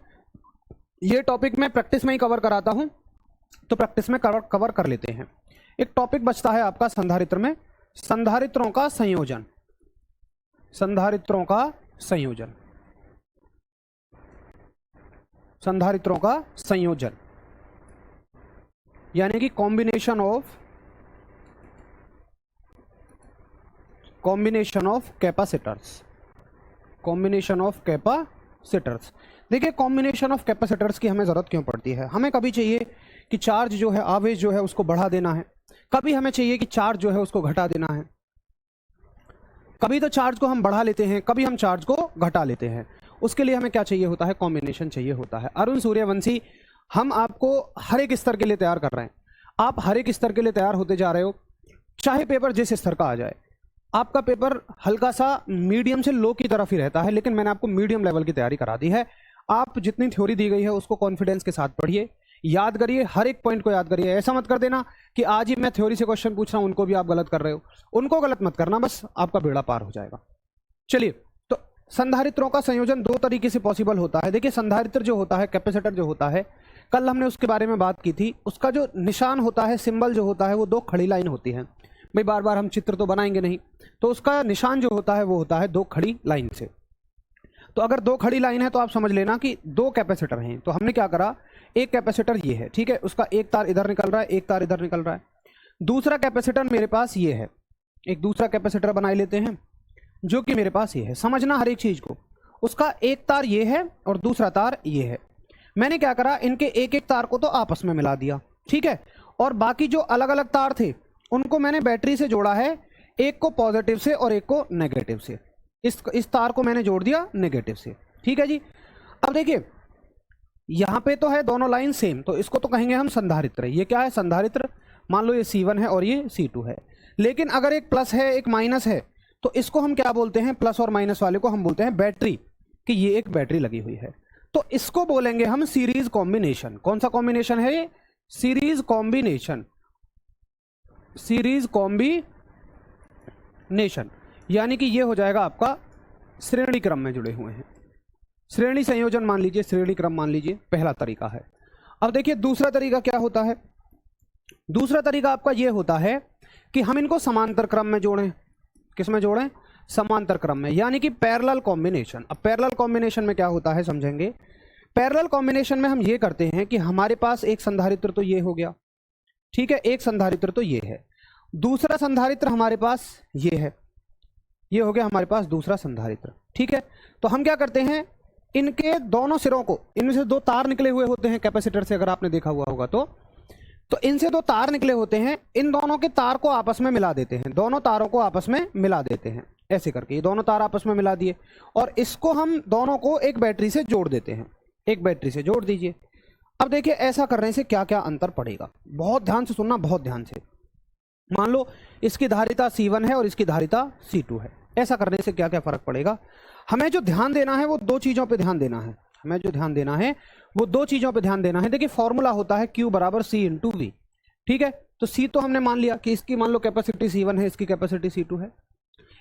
ये टॉपिक मैं प्रैक्टिस में ही कवर कराता हूं, तो प्रैक्टिस में कवर कर लेते हैं। एक टॉपिक बचता है आपका संधारित्र में, संधारित्रों का संयोजन, संधारित्रों का संयोजन, संधारित्रों का संयोजन, यानी कि combination of capacitors, combination of capacitors. देखिए कॉम्बिनेशन ऑफ कैपेसिटर्स की हमें जरूरत क्यों पड़ती है, हमें कभी चाहिए कि चार्ज जो है, आवेश जो है उसको बढ़ा देना है, कभी हमें चाहिए कि चार्ज जो है उसको घटा देना है। कभी तो चार्ज को हम बढ़ा लेते हैं, कभी हम चार्ज को घटा लेते हैं। उसके लिए हमें क्या चाहिए होता है, कॉम्बिनेशन चाहिए होता है। अरुण सूर्यवंशी, हम आपको हर एक स्तर के लिए तैयार कर रहे हैं, आप हर एक स्तर के लिए तैयार होते जा रहे हो, चाहे पेपर जिस स्तर का आ जाए। आपका पेपर हल्का सा मीडियम से लो की तरफ ही रहता है, लेकिन मैंने आपको मीडियम लेवल की तैयारी करा दी है। आप जितनी थ्योरी दी गई है उसको कॉन्फिडेंस के साथ पढ़िए, याद करिए, हर एक पॉइंट को याद करिए। ऐसा मत कर देना कि आज ही मैं थ्योरी से क्वेश्चन पूछ रहा हूं उनको भी आप गलत कर रहे हो, उनको गलत मत करना, बस आपका बेड़ा पार हो जाएगा। चलिए, तो संधारित्रों का संयोजन दो तरीके से पॉसिबल होता है। देखिए संधारित्र जो होता है, कैपेसिटर जो होता है, कल हमने उसके बारे में बात की थी। उसका जो निशान होता है, सिंबल जो होता है, वो दो खड़ी लाइन होती है। भाई बार बार हम चित्र तो बनाएंगे नहीं, तो उसका निशान जो होता है वो होता है दो खड़ी लाइन से। तो अगर दो खड़ी लाइन है तो आप समझ लेना कि दो कैपेसिटर हैं। तो हमने क्या करा, एक कैपेसिटर ये है, ठीक है, उसका एक तार इधर निकल रहा है, एक तार इधर निकल रहा है। दूसरा कैपेसिटर मेरे पास ये है, एक दूसरा कैपेसिटर बना लेते हैं जो कि मेरे पास ये है। समझना हर एक चीज को, उसका एक तार ये है और दूसरा तार ये है। मैंने क्या करा, इनके एक एक तार को तो आपस में मिला दिया, ठीक है, और बाकी जो अलग अलग तार थे उनको मैंने बैटरी से जोड़ा है, एक को पॉजिटिव से और एक को नेगेटिव से। इस तार को मैंने जोड़ दिया नेगेटिव से, ठीक है जी। अब देखिए यहां पे तो है दोनों लाइन सेम, तो इसको तो कहेंगे हम संधारित्र। ये क्या है, संधारित्र। मान लो ये C1 है और ये C2 है, लेकिन अगर एक प्लस है एक माइनस है तो इसको हम क्या बोलते हैं, प्लस और माइनस वाले को हम बोलते हैं बैटरी, कि ये एक बैटरी लगी हुई है। तो इसको बोलेंगे हम सीरीज कॉम्बिनेशन। कौन सा कॉम्बिनेशन है ये, सीरीज कॉम्बिनेशन, सीरीज कॉम्बिनेशन, यानी कि ये हो जाएगा आपका श्रेणी क्रम में जुड़े हुए हैं। श्रेणी संयोजन मान लीजिए, श्रेणी क्रम मान लीजिए, पहला तरीका है। अब देखिए दूसरा तरीका क्या होता है, दूसरा तरीका आपका ये होता है कि हम इनको समांतर क्रम में जोड़ें। किस में जोड़ें, समांतर क्रम में, यानी कि पैरेलल कॉम्बिनेशन। अब पैरेलल कॉम्बिनेशन में क्या होता है समझेंगे। पैरेलल कॉम्बिनेशन में हम ये करते हैं कि हमारे पास एक संधारित्र तो ये हो गया, ठीक है, एक संधारित्र तो ये है, दूसरा संधारित्र हमारे पास ये है, ये हो गया हमारे पास दूसरा संधारित्र, ठीक है। तो हम क्या करते हैं, इनके दोनों सिरों को, इनमें से दो तार निकले हुए होते हैं कैपेसिटर से, अगर आपने देखा हुआ होगा तो तो इनसे दो तार निकले होते हैं, इन दोनों के तार को आपस में मिला देते हैं, दोनों तारों को आपस में मिला देते हैं ऐसे करके, ये दोनों तार आपस में मिला दिए और इसको हम दोनों को एक बैटरी से जोड़ देते हैं, एक बैटरी से जोड़ दीजिए। अब देखिए ऐसा करने से क्या क्या अंतर पड़ेगा, बहुत ध्यान से सुनना, बहुत ध्यान से। मान लो इसकी धारिता C1 है और इसकी धारिता C2 है, ऐसा करने से क्या क्या फर्क पड़ेगा। हमें जो ध्यान देना है वो दो चीजों पे ध्यान देना है, हमें जो ध्यान देना है वो दो चीजों पे ध्यान देना है। देखिए फॉर्मूला होता है Q बराबर C इंटू V, ठीक है। तो C तो हमने मान लिया कि इसकी मान लो कैपेसिटी C1 है, इसकी कैपेसिटी C2 है,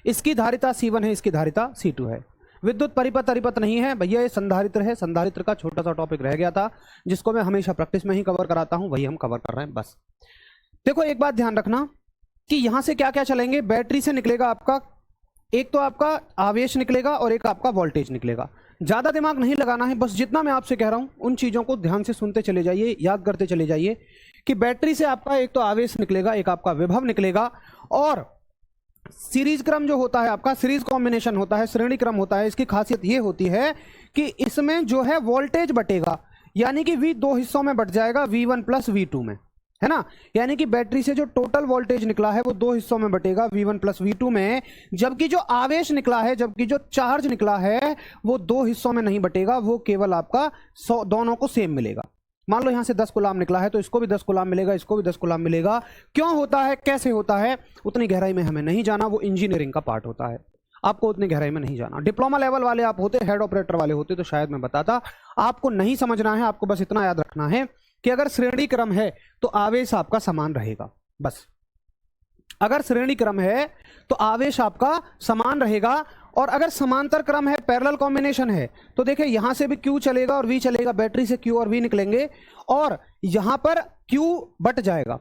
इसकी धारिता C1 है, इसकी धारिता C2 है। विद्युत परिपथ अरिपथ नहीं है भैया, ये संधारित्र है। संधारित्र का छोटा सा टॉपिक रह गया था जिसको मैं हमेशा प्रैक्टिस में ही कवर कराता हूं, वही हम कवर कर रहे हैं बस। देखो एक बात ध्यान रखना कि यहां से क्या क्या चलेंगे, बैटरी से निकलेगा आपका, एक तो आपका आवेश निकलेगा और एक आपका वोल्टेज निकलेगा। ज्यादा दिमाग नहीं लगाना है, बस जितना मैं आपसे कह रहा हूं उन चीजों को ध्यान से सुनते चले जाइए, याद करते चले जाइए कि बैटरी से आपका एक तो आवेश निकलेगा, एक आपका विभव निकलेगा, और सीरीज क्रम जो होता है आपका, सीरीज कॉम्बिनेशन होता है, श्रेणी क्रम होता है। इसकी खासियत ये होती है कि इसमें जो है वोल्टेज बटेगा, यानी कि V दो हिस्सों में बट जाएगा, V1 प्लस V2 में, है ना। यानी कि बैटरी से जो टोटल वोल्टेज निकला है वो दो हिस्सों में बटेगा, V1 प्लस V2 में, जबकि जो आवेश निकला है, जबकि जो चार्ज निकला है वो दो हिस्सों में नहीं बटेगा, वो केवल आपका दोनों को सेम मिलेगा। मान लो यहां से 10 कूलाम निकला है तो इसको भी 10 कूलाम मिलेगा, इसको भी 10 कूलाम मिलेगा। क्यों होता है, कैसे होता है, उतनी गहराई में हमें नहीं जाना, वो इंजीनियरिंग का पार्ट होता है, आपको उतनी गहराई में नहीं जाना। डिप्लोमा लेवल वाले आप होते, हेड ऑपरेटर वाले होते तो शायद मैं बताता, आपको नहीं समझना है। आपको बस इतना याद रखना है कि अगर श्रेणी क्रम है तो आवेश आपका समान रहेगा, बस। अगर श्रेणी क्रम है तो आवेश आपका समान रहेगा, और अगर समांतर क्रम है, पैरेलल कॉम्बिनेशन है, तो देखिए यहां से भी Q चलेगा और V चलेगा, बैटरी से Q और V निकलेंगे और यहां पर Q बट जाएगा,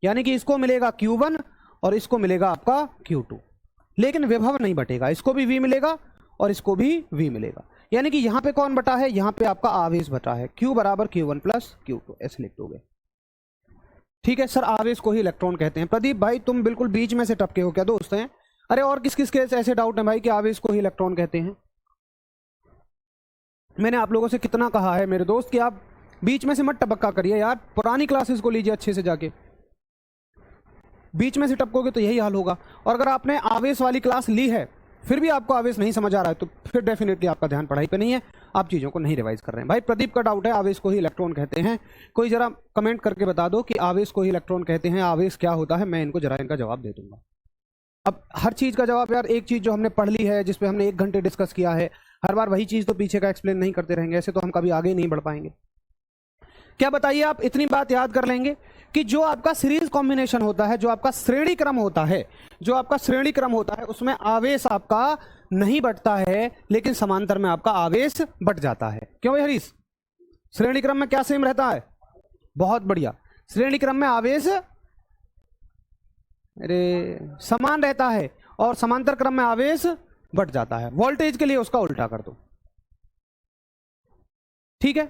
यानी कि इसको मिलेगा Q1 और इसको मिलेगा आपका Q2, लेकिन विभव नहीं बटेगा, इसको भी V मिलेगा और इसको भी V मिलेगा। यानी कि यहां पे कौन बटा है, यहां पे आपका आवेश बटा है, Q बराबर Q1 प्लस Q2 ऐसे लिख दोगे, ठीक है। सर आवेश को ही इलेक्ट्रॉन कहते हैं। प्रदीप भाई तुम बिल्कुल बीच में से टपके हो क्या दोस्त हैं? अरे और किस किस के ऐसे डाउट है भाई कि आवेश को ही इलेक्ट्रॉन कहते हैं? मैंने आप लोगों से कितना कहा है मेरे दोस्त कि आप बीच में से मत टपका करिए यार, पुरानी क्लासेस को लीजिए अच्छे से जाके, बीच में से टपकोगे तो यही हाल होगा। और अगर आपने आवेश वाली क्लास ली है फिर भी आपको आवेश नहीं समझ आ रहा है तो फिर डेफिनेटली आपका ध्यान पढ़ाई पे नहीं है, आप चीज़ों को नहीं रिवाइज कर रहे हैं। भाई प्रदीप का डाउट है आवेश को ही इलेक्ट्रॉन कहते हैं, कोई जरा कमेंट करके बता दो कि आवेश को ही इलेक्ट्रॉन कहते हैं, आवेश क्या होता है, मैं इनको जरा इनका जवाब दे दूंगा। अब हर चीज़ का जवाब यार, एक चीज़ जो हमने पढ़ ली है जिसपे हमने 1 घंटे डिस्कस किया है, हर बार वही चीज़ तो पीछे का एक्सप्लेन नहीं करते रहेंगे, ऐसे तो हम कभी आगे नहीं बढ़ पाएंगे। क्या बताइए आप इतनी बात याद कर लेंगे कि जो आपका सीरीज कॉम्बिनेशन होता है, जो आपका श्रेणी क्रम होता है, जो आपका श्रेणी क्रम होता है उसमें आवेश आपका नहीं बढ़ता है, लेकिन समांतर में आपका आवेश बढ़ जाता है। क्यों भाई हरीश? श्रेणी क्रम में क्या सेम रहता है? बहुत बढ़िया, श्रेणी क्रम में आवेश समान रहता है और समांतर क्रम में आवेश बढ़ जाता है। वोल्टेज के लिए उसका उल्टा कर दो, ठीक है।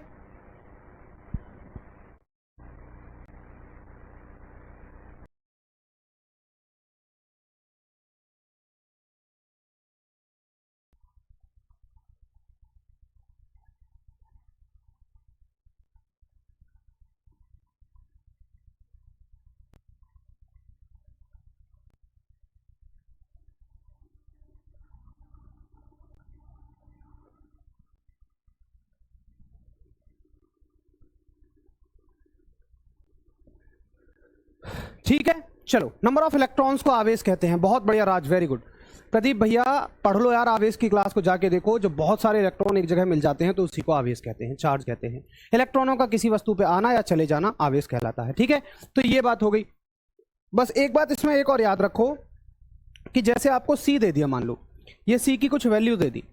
ठीक है, चलो नंबर ऑफ इलेक्ट्रॉन्स को आवेश कहते हैं। बहुत बढ़िया राज, वेरी गुड। प्रदीप भैया पढ़ लो यार, आवेश की क्लास को जाके देखो, जो बहुत सारे इलेक्ट्रॉन एक जगह मिल जाते हैं तो उसी को आवेश कहते हैं, चार्ज कहते हैं। इलेक्ट्रॉनों का किसी वस्तु पे आना या चले जाना आवेश कहलाता है, ठीक है। तो ये बात हो गई। बस एक बात इसमें एक और याद रखो कि जैसे आपको C दे दिया, मान लो ये C की कुछ वैल्यू दे दी,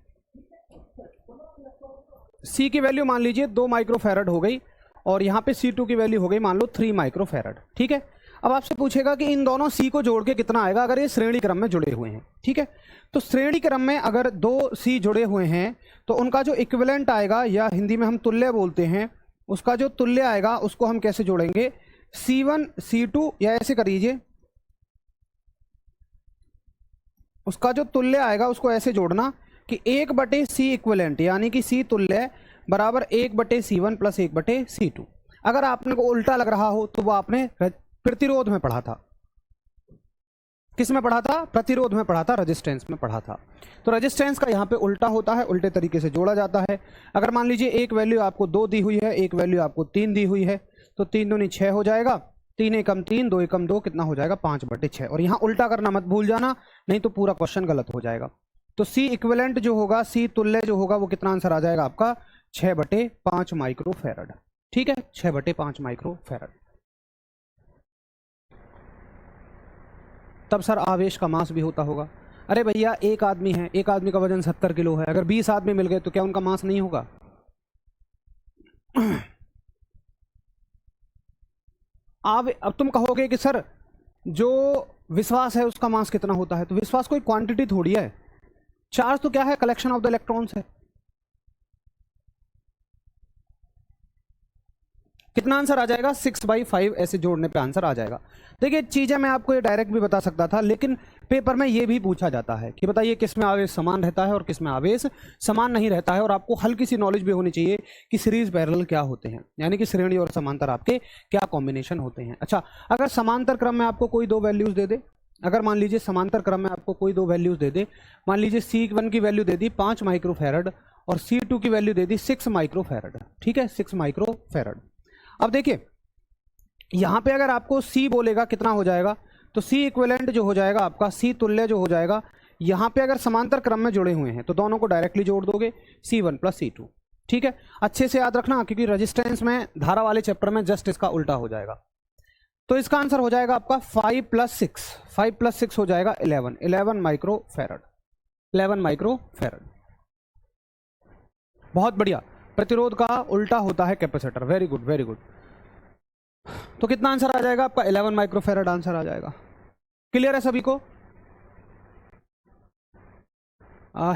C की वैल्यू मान लीजिए 2 माइक्रोफैरड हो गई और यहाँ पे C2 की वैल्यू हो गई मान लो 3 माइक्रोफैरड, ठीक है। अब आपसे पूछेगा कि इन दोनों C को जोड़ के कितना आएगा अगर ये श्रेणी क्रम में जुड़े हुए हैं, ठीक है। तो श्रेणी क्रम में अगर 2 C जुड़े हुए हैं तो उनका जो इक्विवेलेंट आएगा, या हिंदी में हम तुल्य बोलते हैं, उसका जो तुल्य आएगा उसको हम कैसे जोड़ेंगे, C1 C2, या ऐसे कर लीजिए, उसका जो तुल्य आएगा उसको ऐसे जोड़ना कि 1/C इक्विवेलेंट, यानी कि C तुल्य बराबर 1/C1 प्लस 1/C2। अगर आपने को उल्टा लग रहा हो तो वो आपने प्रतिरोध में पढ़ा था। किस में पढ़ा था? प्रतिरोध में पढ़ा था, रेजिस्टेंस में पढ़ा था। तो रेजिस्टेंस का यहाँ पे उल्टा होता है, उल्टे तरीके से जोड़ा जाता है। अगर मान लीजिए एक वैल्यू आपको 2 दी हुई है, एक वैल्यू आपको 3 दी हुई है, तो 3 दूनी 6 हो जाएगा, 3 एकम 3, 2 एकम 2, कितना हो जाएगा? 5/6। और यहाँ उल्टा करना मत भूल जाना, नहीं तो पूरा क्वेश्चन गलत हो जाएगा। तो सी इक्विवेलेंट जो होगा, सी तुल्य जो होगा, वो कितना आंसर आ जाएगा आपका? 6/5 माइक्रोफैरड। ठीक है, 6/5 माइक्रोफैरड। तब सर आवेश का मास भी होता होगा। अरे भैया, एक आदमी है, एक आदमी का वजन 70 किलो है, अगर 20 आदमी मिल गए तो क्या उनका मास नहीं होगा? अब तुम कहोगे कि सर जो विश्वास है उसका मास कितना होता है, तो विश्वास कोई क्वांटिटी थोड़ी है। चार्ज तो क्या है? कलेक्शन ऑफ द इलेक्ट्रॉन्स है। कितना आंसर आ जाएगा? 6/5 ऐसे जोड़ने पे आंसर आ जाएगा। देखिए चीजें मैं आपको ये डायरेक्ट भी बता सकता था, लेकिन पेपर में ये भी पूछा जाता है कि बताइए किस में आवेश समान रहता है और किस में आवेश समान नहीं रहता है। और आपको हल्की सी नॉलेज भी होनी चाहिए कि सीरीज पैरेलल क्या होते हैं, यानी कि श्रेणी और समांतर आपके क्या कॉम्बिनेशन होते हैं। अच्छा, अगर समांतर क्रम में आपको कोई 2 वैल्यूज दे दे, अगर मान लीजिए समांतर क्रम में आपको कोई 2 वैल्यूज दे दे, मान लीजिए C1 की वैल्यू दे दी 5 माइक्रोफैरड और C2 की वैल्यू दे दी 6 माइक्रोफैरड। ठीक है, 6 माइक्रोफैरड। अब देखिए यहां पे अगर आपको C बोलेगा कितना हो जाएगा, तो C इक्विवेलेंट जो हो जाएगा आपका, C तुल्य जो हो जाएगा, यहां पे अगर समांतर क्रम में जुड़े हुए हैं तो दोनों को डायरेक्टली जोड़ दोगे, C1 + C2। ठीक है, अच्छे से याद रखना, क्योंकि रेजिस्टेंस में धारा वाले चैप्टर में जस्ट इसका उल्टा हो जाएगा। तो इसका आंसर हो जाएगा आपका 5 + 6 हो जाएगा 11 माइक्रोफैरड। 11 माइक्रोफैरड। बहुत बढ़िया। प्रतिरोध का उल्टा होता है capacitor. Very good, very good. तो कितना आंसर आ जाएगा आपका? 11 माइक्रोफैरड आंसर आ जाएगा। क्लियर है सभी को?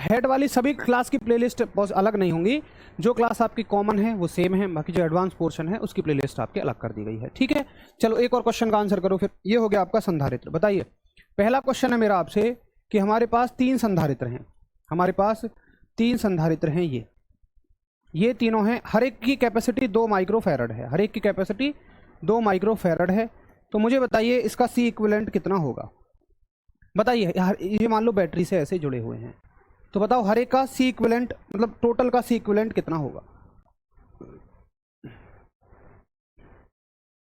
हेड वाली सभी क्लास की प्लेलिस्ट अलग नहीं होंगी, जो क्लास आपकी कॉमन है वो सेम है, बाकी जो एडवांस पोर्शन है उसकी प्लेलिस्ट आपके अलग कर दी गई है। ठीक है, चलो एक और क्वेश्चन का आंसर करो फिर। ये हो गया आपका संधारित्र। बताइए, पहला क्वेश्चन है मेरा आपसे कि हमारे पास 3 संधारित्र हैं, हमारे पास 3 संधारित्र हैं, ये तीनों हैं, हर एक की कैपेसिटी 2 माइक्रोफैरड है, हर एक की कैपेसिटी 2 माइक्रोफैरड है। तो मुझे बताइए इसका C इक्विवेलेंट कितना होगा? बताइए, ये मान लो बैटरी से ऐसे जुड़े हुए हैं, तो बताओ हर एक का C इक्विवेलेंट, मतलब टोटल का C इक्विवेलेंट कितना होगा?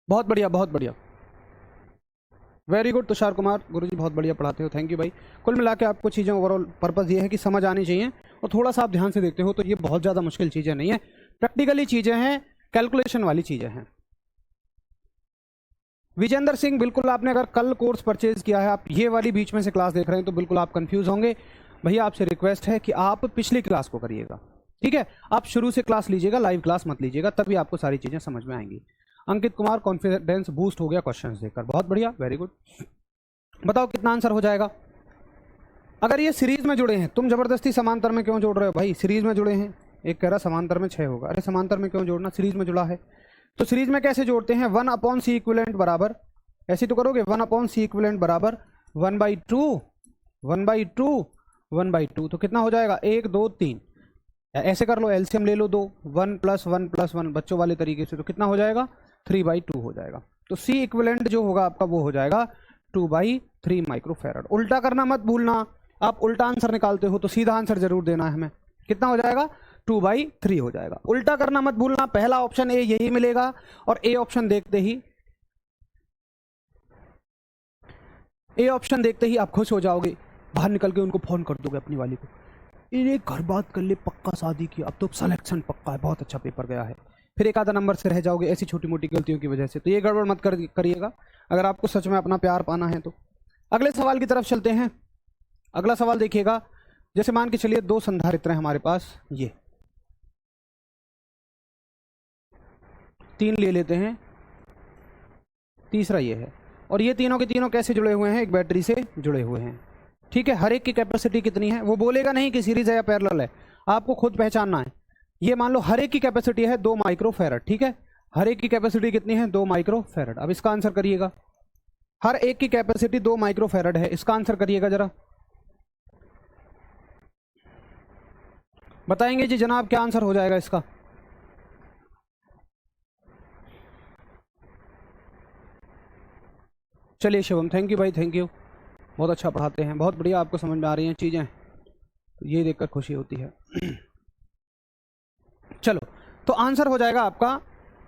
बहुत बढ़िया, बहुत बढ़िया, वेरी गुड तुषार कुमार गुरुजी, बहुत बढ़िया पढ़ाते हो, थैंक यू भाई। कुल मिला के आपको चीज़ें ओवरऑल पर्पज़ ये है कि समझ आनी चाहिए, और थोड़ा सा आप ध्यान से देखते हो तो ये बहुत ज़्यादा मुश्किल चीज़ें नहीं है, प्रैक्टिकली चीज़ें हैं, कैलकुलेशन वाली चीज़ें हैं। विजेंद्र सिंह, बिल्कुल आपने अगर कल कोर्स परचेज किया है, आप ये वाली बीच में से क्लास देख रहे हैं तो बिल्कुल आप कंफ्यूज होंगे। भैया आपसे रिक्वेस्ट है कि आप पिछली क्लास को करिएगा, ठीक है? आप शुरू से क्लास लीजिएगा, लाइव क्लास मत लीजिएगा, तभी आपको सारी चीज़ें समझ में आएंगी। अंकित कुमार, कॉन्फिडेंस बूस्ट हो गया क्वेश्चन देखकर, बहुत बढ़िया, वेरी गुड। बताओ कितना आंसर हो जाएगा? अगर ये सीरीज में जुड़े हैं, तुम जबरदस्ती समांतर में क्यों जोड़ रहे हो भाई? सीरीज में जुड़े हैं, एक कह रहा समांतर में 6 होगा, अरे समांतर में क्यों जोड़ना, सीरीज में जुड़ा है। तो सीरीज में कैसे जोड़ते हैं? 1/C इक्विवेलेंट बराबर, ऐसे तो करोगे, 1/C इक्विवेलेंट बराबर 1/2, 1/2, 1/2, तो कितना हो जाएगा? 1 2 3, ऐसे कर लो, एलसीएम ले लो 2, 1 + 1 + 1 बच्चों वाले तरीके से, तो कितना हो जाएगा? 3/2 हो जाएगा। तो C इक्विवेलेंट जो होगा आपका वो हो जाएगा 2/3 माइक्रोफैरड। उल्टा करना मत भूलना, आप उल्टा आंसर निकालते हो तो सीधा आंसर जरूर देना है हमें। कितना हो जाएगा? 2/3 हो जाएगा। उल्टा करना मत भूलना, पहला ऑप्शन ए यही मिलेगा, और ए ऑप्शन देखते ही आप खुश हो जाओगे, बाहर निकल के उनको फोन कर दोगे अपनी वाली को, इन्हें घर बात कर ले, पक्का शादी की, अब तो सिलेक्शन पक्का है, बहुत अच्छा पेपर गया है। फिर एक आधा नंबर से रह जाओगे ऐसी छोटी मोटी गलतियों की वजह से। तो ये गड़बड़ मत करिएगा अगर आपको सच में अपना प्यार पाना है तो। अगले सवाल की तरफ चलते हैं। अगला सवाल देखिएगा, जैसे मान के चलिए 2 संधारित्र हैं हमारे पास, ये 3 ले लेते हैं, तीसरा ये है, और ये तीनों के तीनों कैसे जुड़े हुए हैं? एक बैटरी से जुड़े हुए हैं, ठीक है? हर एक की कैपेसिटी कितनी है? वो बोलेगा नहीं कि सीरीज है या पैरेलल है, आपको खुद पहचानना है। ये मान लो हर एक की कैपेसिटी है 2 माइक्रोफैरड, ठीक है? हर एक की कैपेसिटी कितनी है? 2 माइक्रोफैरड। अब इसका आंसर करिएगा, हर एक की कैपेसिटी 2 माइक्रोफैरड है, इसका आंसर करिएगा जरा, बताएंगे जी जनाब क्या आंसर हो जाएगा इसका? चलिए शिवम, थैंक यू भाई, थैंक यू, बहुत अच्छा पढ़ाते हैं, बहुत बढ़िया, आपको समझ में आ रही हैं चीज़ें, तो ये देखकर खुशी होती है। चलो, तो आंसर हो जाएगा आपका।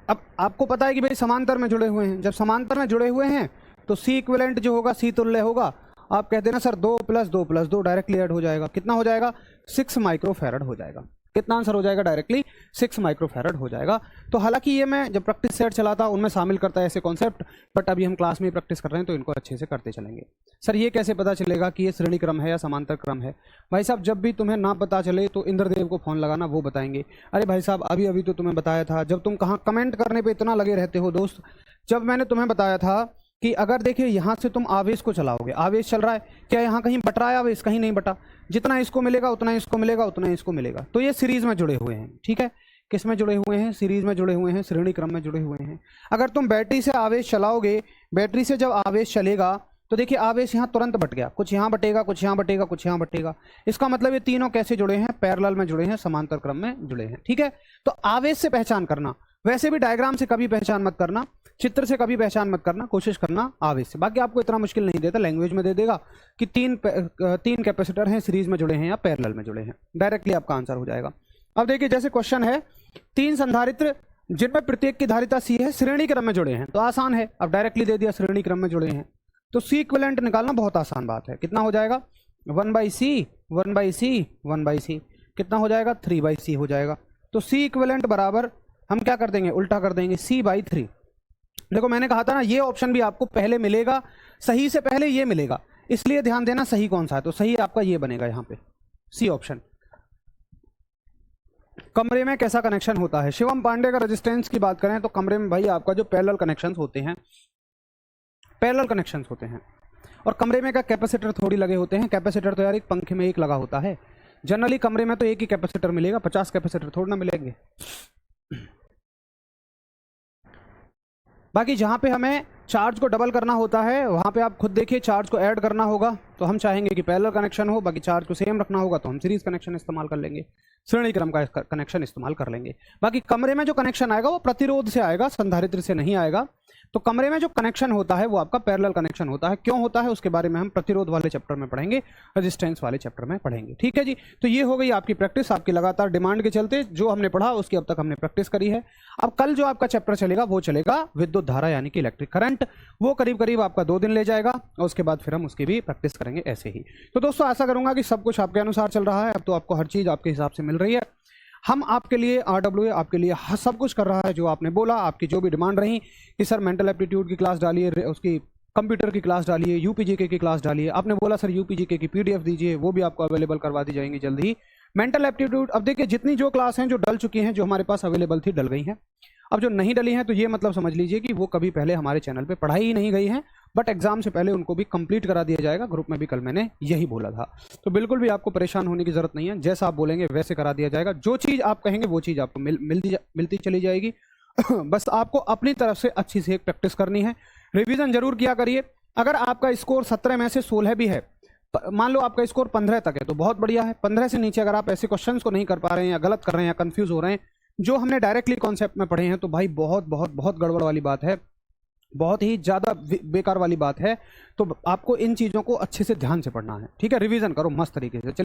अब आपको पता है कि भाई समांतर में जुड़े हुए हैं, जब समांतर में जुड़े हुए हैं तो सी इक्विवेलेंट जो होगा सी तुल्य होगा। आप कहते हैं ना सर 2 + 2 + 2 डायरेक्टली ऐड हो जाएगा, कितना हो जाएगा 6 माइक्रोफैरड हो जाएगा। कितना आंसर हो जाएगा डायरेक्टली 6 माइक्रोफैरड हो जाएगा। तो हालांकि ये मैं जब प्रैक्टिस सेट चलाता उनमें शामिल करता है ऐसे कॉन्सेप्ट, बट अभी हम क्लास में ही प्रैक्टिस कर रहे हैं तो इनको अच्छे से करते चलेंगे। सर ये कैसे पता चलेगा कि ये श्रेणी क्रम है या समांतर क्रम है? भाई साहब जब भी तुम्हें ना पता चले तो इंद्रदेव को फोन लगाना, वो बताएंगे। अरे भाई साहब अभी अभी तो तुम्हें बताया था, जब तुम कहाँ कमेंट करने पर इतना लगे रहते हो दोस्त, जब मैंने तुम्हें बताया था कि अगर देखिए यहाँ से तुम आवेश को चलाओगे, आवेश चल रहा है, क्या यहाँ कहीं बट रहा है आवेश? कहीं नहीं बटा, जितना इसको मिलेगा उतना इसको मिलेगा, उतना इसको मिलेगा। तो ये सीरीज में जुड़े हुए हैं, ठीक है। किस में जुड़े हुए हैं? सीरीज में जुड़े हुए हैं, श्रेणी क्रम में जुड़े हुए हैं। अगर तुम बैटरी से आवेश चलाओगे, बैटरी से जब आवेश चलेगा तो देखिए आवेश यहाँ तुरंत बट गया, कुछ यहाँ बटेगा, कुछ यहाँ बटेगा, कुछ यहाँ बटेगा। इसका मतलब ये तीनों कैसे जुड़े हैं? पैरेलल में जुड़े हैं, समांतर क्रम में जुड़े हैं, ठीक है। तो आवेश से पहचान करना, वैसे भी डायग्राम से कभी पहचान मत करना, चित्र से कभी पहचान मत करना, कोशिश करना आवेश से। बाकी आपको इतना मुश्किल नहीं देता, लैंग्वेज में दे देगा कि तीन कैपेसिटर हैं, सीरीज में जुड़े हैं या पैरेलल में जुड़े हैं, डायरेक्टली आपका आंसर हो जाएगा। अब देखिए जैसे क्वेश्चन है, 3 संधारित्र जिनमें प्रत्येक की धारिता सी है श्रेणी क्रम में जुड़े हैं, तो आसान है, अब डायरेक्टली दे दिया श्रेणी क्रम में जुड़े हैं। तो सी इक्विवेलेंट निकालना बहुत आसान बात है। कितना हो जाएगा? 1/c 1/c 1/c, कितना हो जाएगा? 3/c हो जाएगा। तो सी इक्विवेलेंट बराबर हम क्या कर देंगे? उल्टा कर देंगे, c/3। देखो मैंने कहा था ना ये ऑप्शन भी आपको पहले मिलेगा, सही से पहले ये मिलेगा, इसलिए ध्यान देना सही कौन सा है। तो सही आपका ये बनेगा यहाँ पे, सी ऑप्शन। कमरे में कैसा कनेक्शन होता है? शिवम पांडे का रेजिस्टेंस की बात करें तो कमरे में भाई आपका जो पैरेलल कनेक्शंस होते हैं, पैरेलल कनेक्शंस होते हैं, और कमरे में का कैपेसिटर थोड़ी लगे होते हैं। कैपेसिटर तो यार एक पंखे में एक लगा होता है, जनरली कमरे में तो एक ही कैपेसिटर मिलेगा, 50 कैपेसिटर थोड़ा ना मिलेंगे। बाकी जहाँ पे हमें चार्ज को डबल करना होता है वहाँ पे आप खुद देखिए चार्ज को ऐड करना होगा, तो हम चाहेंगे कि पैरेलल कनेक्शन हो, बाकी चार्ज को सेम रखना होगा तो हम सीरीज कनेक्शन इस्तेमाल कर लेंगे, श्रेणी क्रम का कनेक्शन इस्तेमाल कर लेंगे। बाकी कमरे में जो कनेक्शन आएगा वो प्रतिरोध से आएगा, संधारित्र से नहीं आएगा। तो कमरे में जो कनेक्शन होता है वो आपका पैरेलल कनेक्शन होता है। क्यों होता है उसके बारे में हम प्रतिरोध वाले चैप्टर में पढ़ेंगे, रेजिस्टेंस वाले चैप्टर में पढ़ेंगे, ठीक है जी। तो ये हो गई आपकी प्रैक्टिस, आपकी लगातार डिमांड के चलते जो हमने पढ़ा उसकी अब तक हमने प्रैक्टिस करी है। अब कल जो आपका चैप्टर चलेगा वो चलेगा विद्युत धारा यानी कि इलेक्ट्रिक करंट, वो करीब करीब आपका 2 दिन ले जाएगा और उसके बाद फिर हम उसकी भी प्रैक्टिस करेंगे ऐसे ही। तो दोस्तों आशा करूंगा कि सब कुछ आपके अनुसार चल रहा है, अब तो आपको हर चीज आपके हिसाब से मिल रही है। हम आपके लिए RWA आपके लिए सब कुछ कर रहा है जो आपने बोला, आपकी जो भी डिमांड रही कि सर मेंटल एप्टीट्यूड की क्लास डालिए, उसकी कंप्यूटर की क्लास डालिए, UPGK की क्लास डालिए। आपने बोला सर UPGK की PDF दीजिए, वो भी आपको अवेलेबल करवा दी जाएंगी जल्द ही। मेंटल एप्टीट्यूड, अब देखिए जितनी जो क्लास हैं जो डल चुकी हैं, जो हमारे पास अवेलेबल थी, डल गई हैं। अब जो नहीं डली हैं तो ये मतलब समझ लीजिए कि वो कभी पहले हमारे चैनल पे पढ़ाई ही नहीं गई हैं, बट एग्जाम से पहले उनको भी कंप्लीट करा दिया जाएगा। ग्रुप में भी कल मैंने यही बोला था, तो बिल्कुल भी आपको परेशान होने की जरूरत नहीं है, जैसा आप बोलेंगे वैसे करा दिया जाएगा। जो चीज़ आप कहेंगे वो चीज़ आपको मिलती चली जाएगी। बस आपको अपनी तरफ से अच्छी से एक प्रैक्टिस करनी है, रिविजन जरूर किया करिए। अगर आपका स्कोर 17 में से 16 भी है, मान लो आपका स्कोर 15 तक है तो बहुत बढ़िया है। 15 से नीचे अगर आप ऐसे क्वेश्चंस को नहीं कर पा रहे हैं या गलत कर रहे हैं या कंफ्यूज हो रहे हैं जो हमने डायरेक्टली कॉन्सेप्ट में पढ़े हैं, तो भाई बहुत बहुत बहुत गड़बड़ वाली बात है, बहुत ही ज़्यादा बेकार वाली बात है। तो आपको इन चीज़ों को अच्छे से ध्यान से पढ़ना है, ठीक है। रिवीजन करो मस्त तरीके से।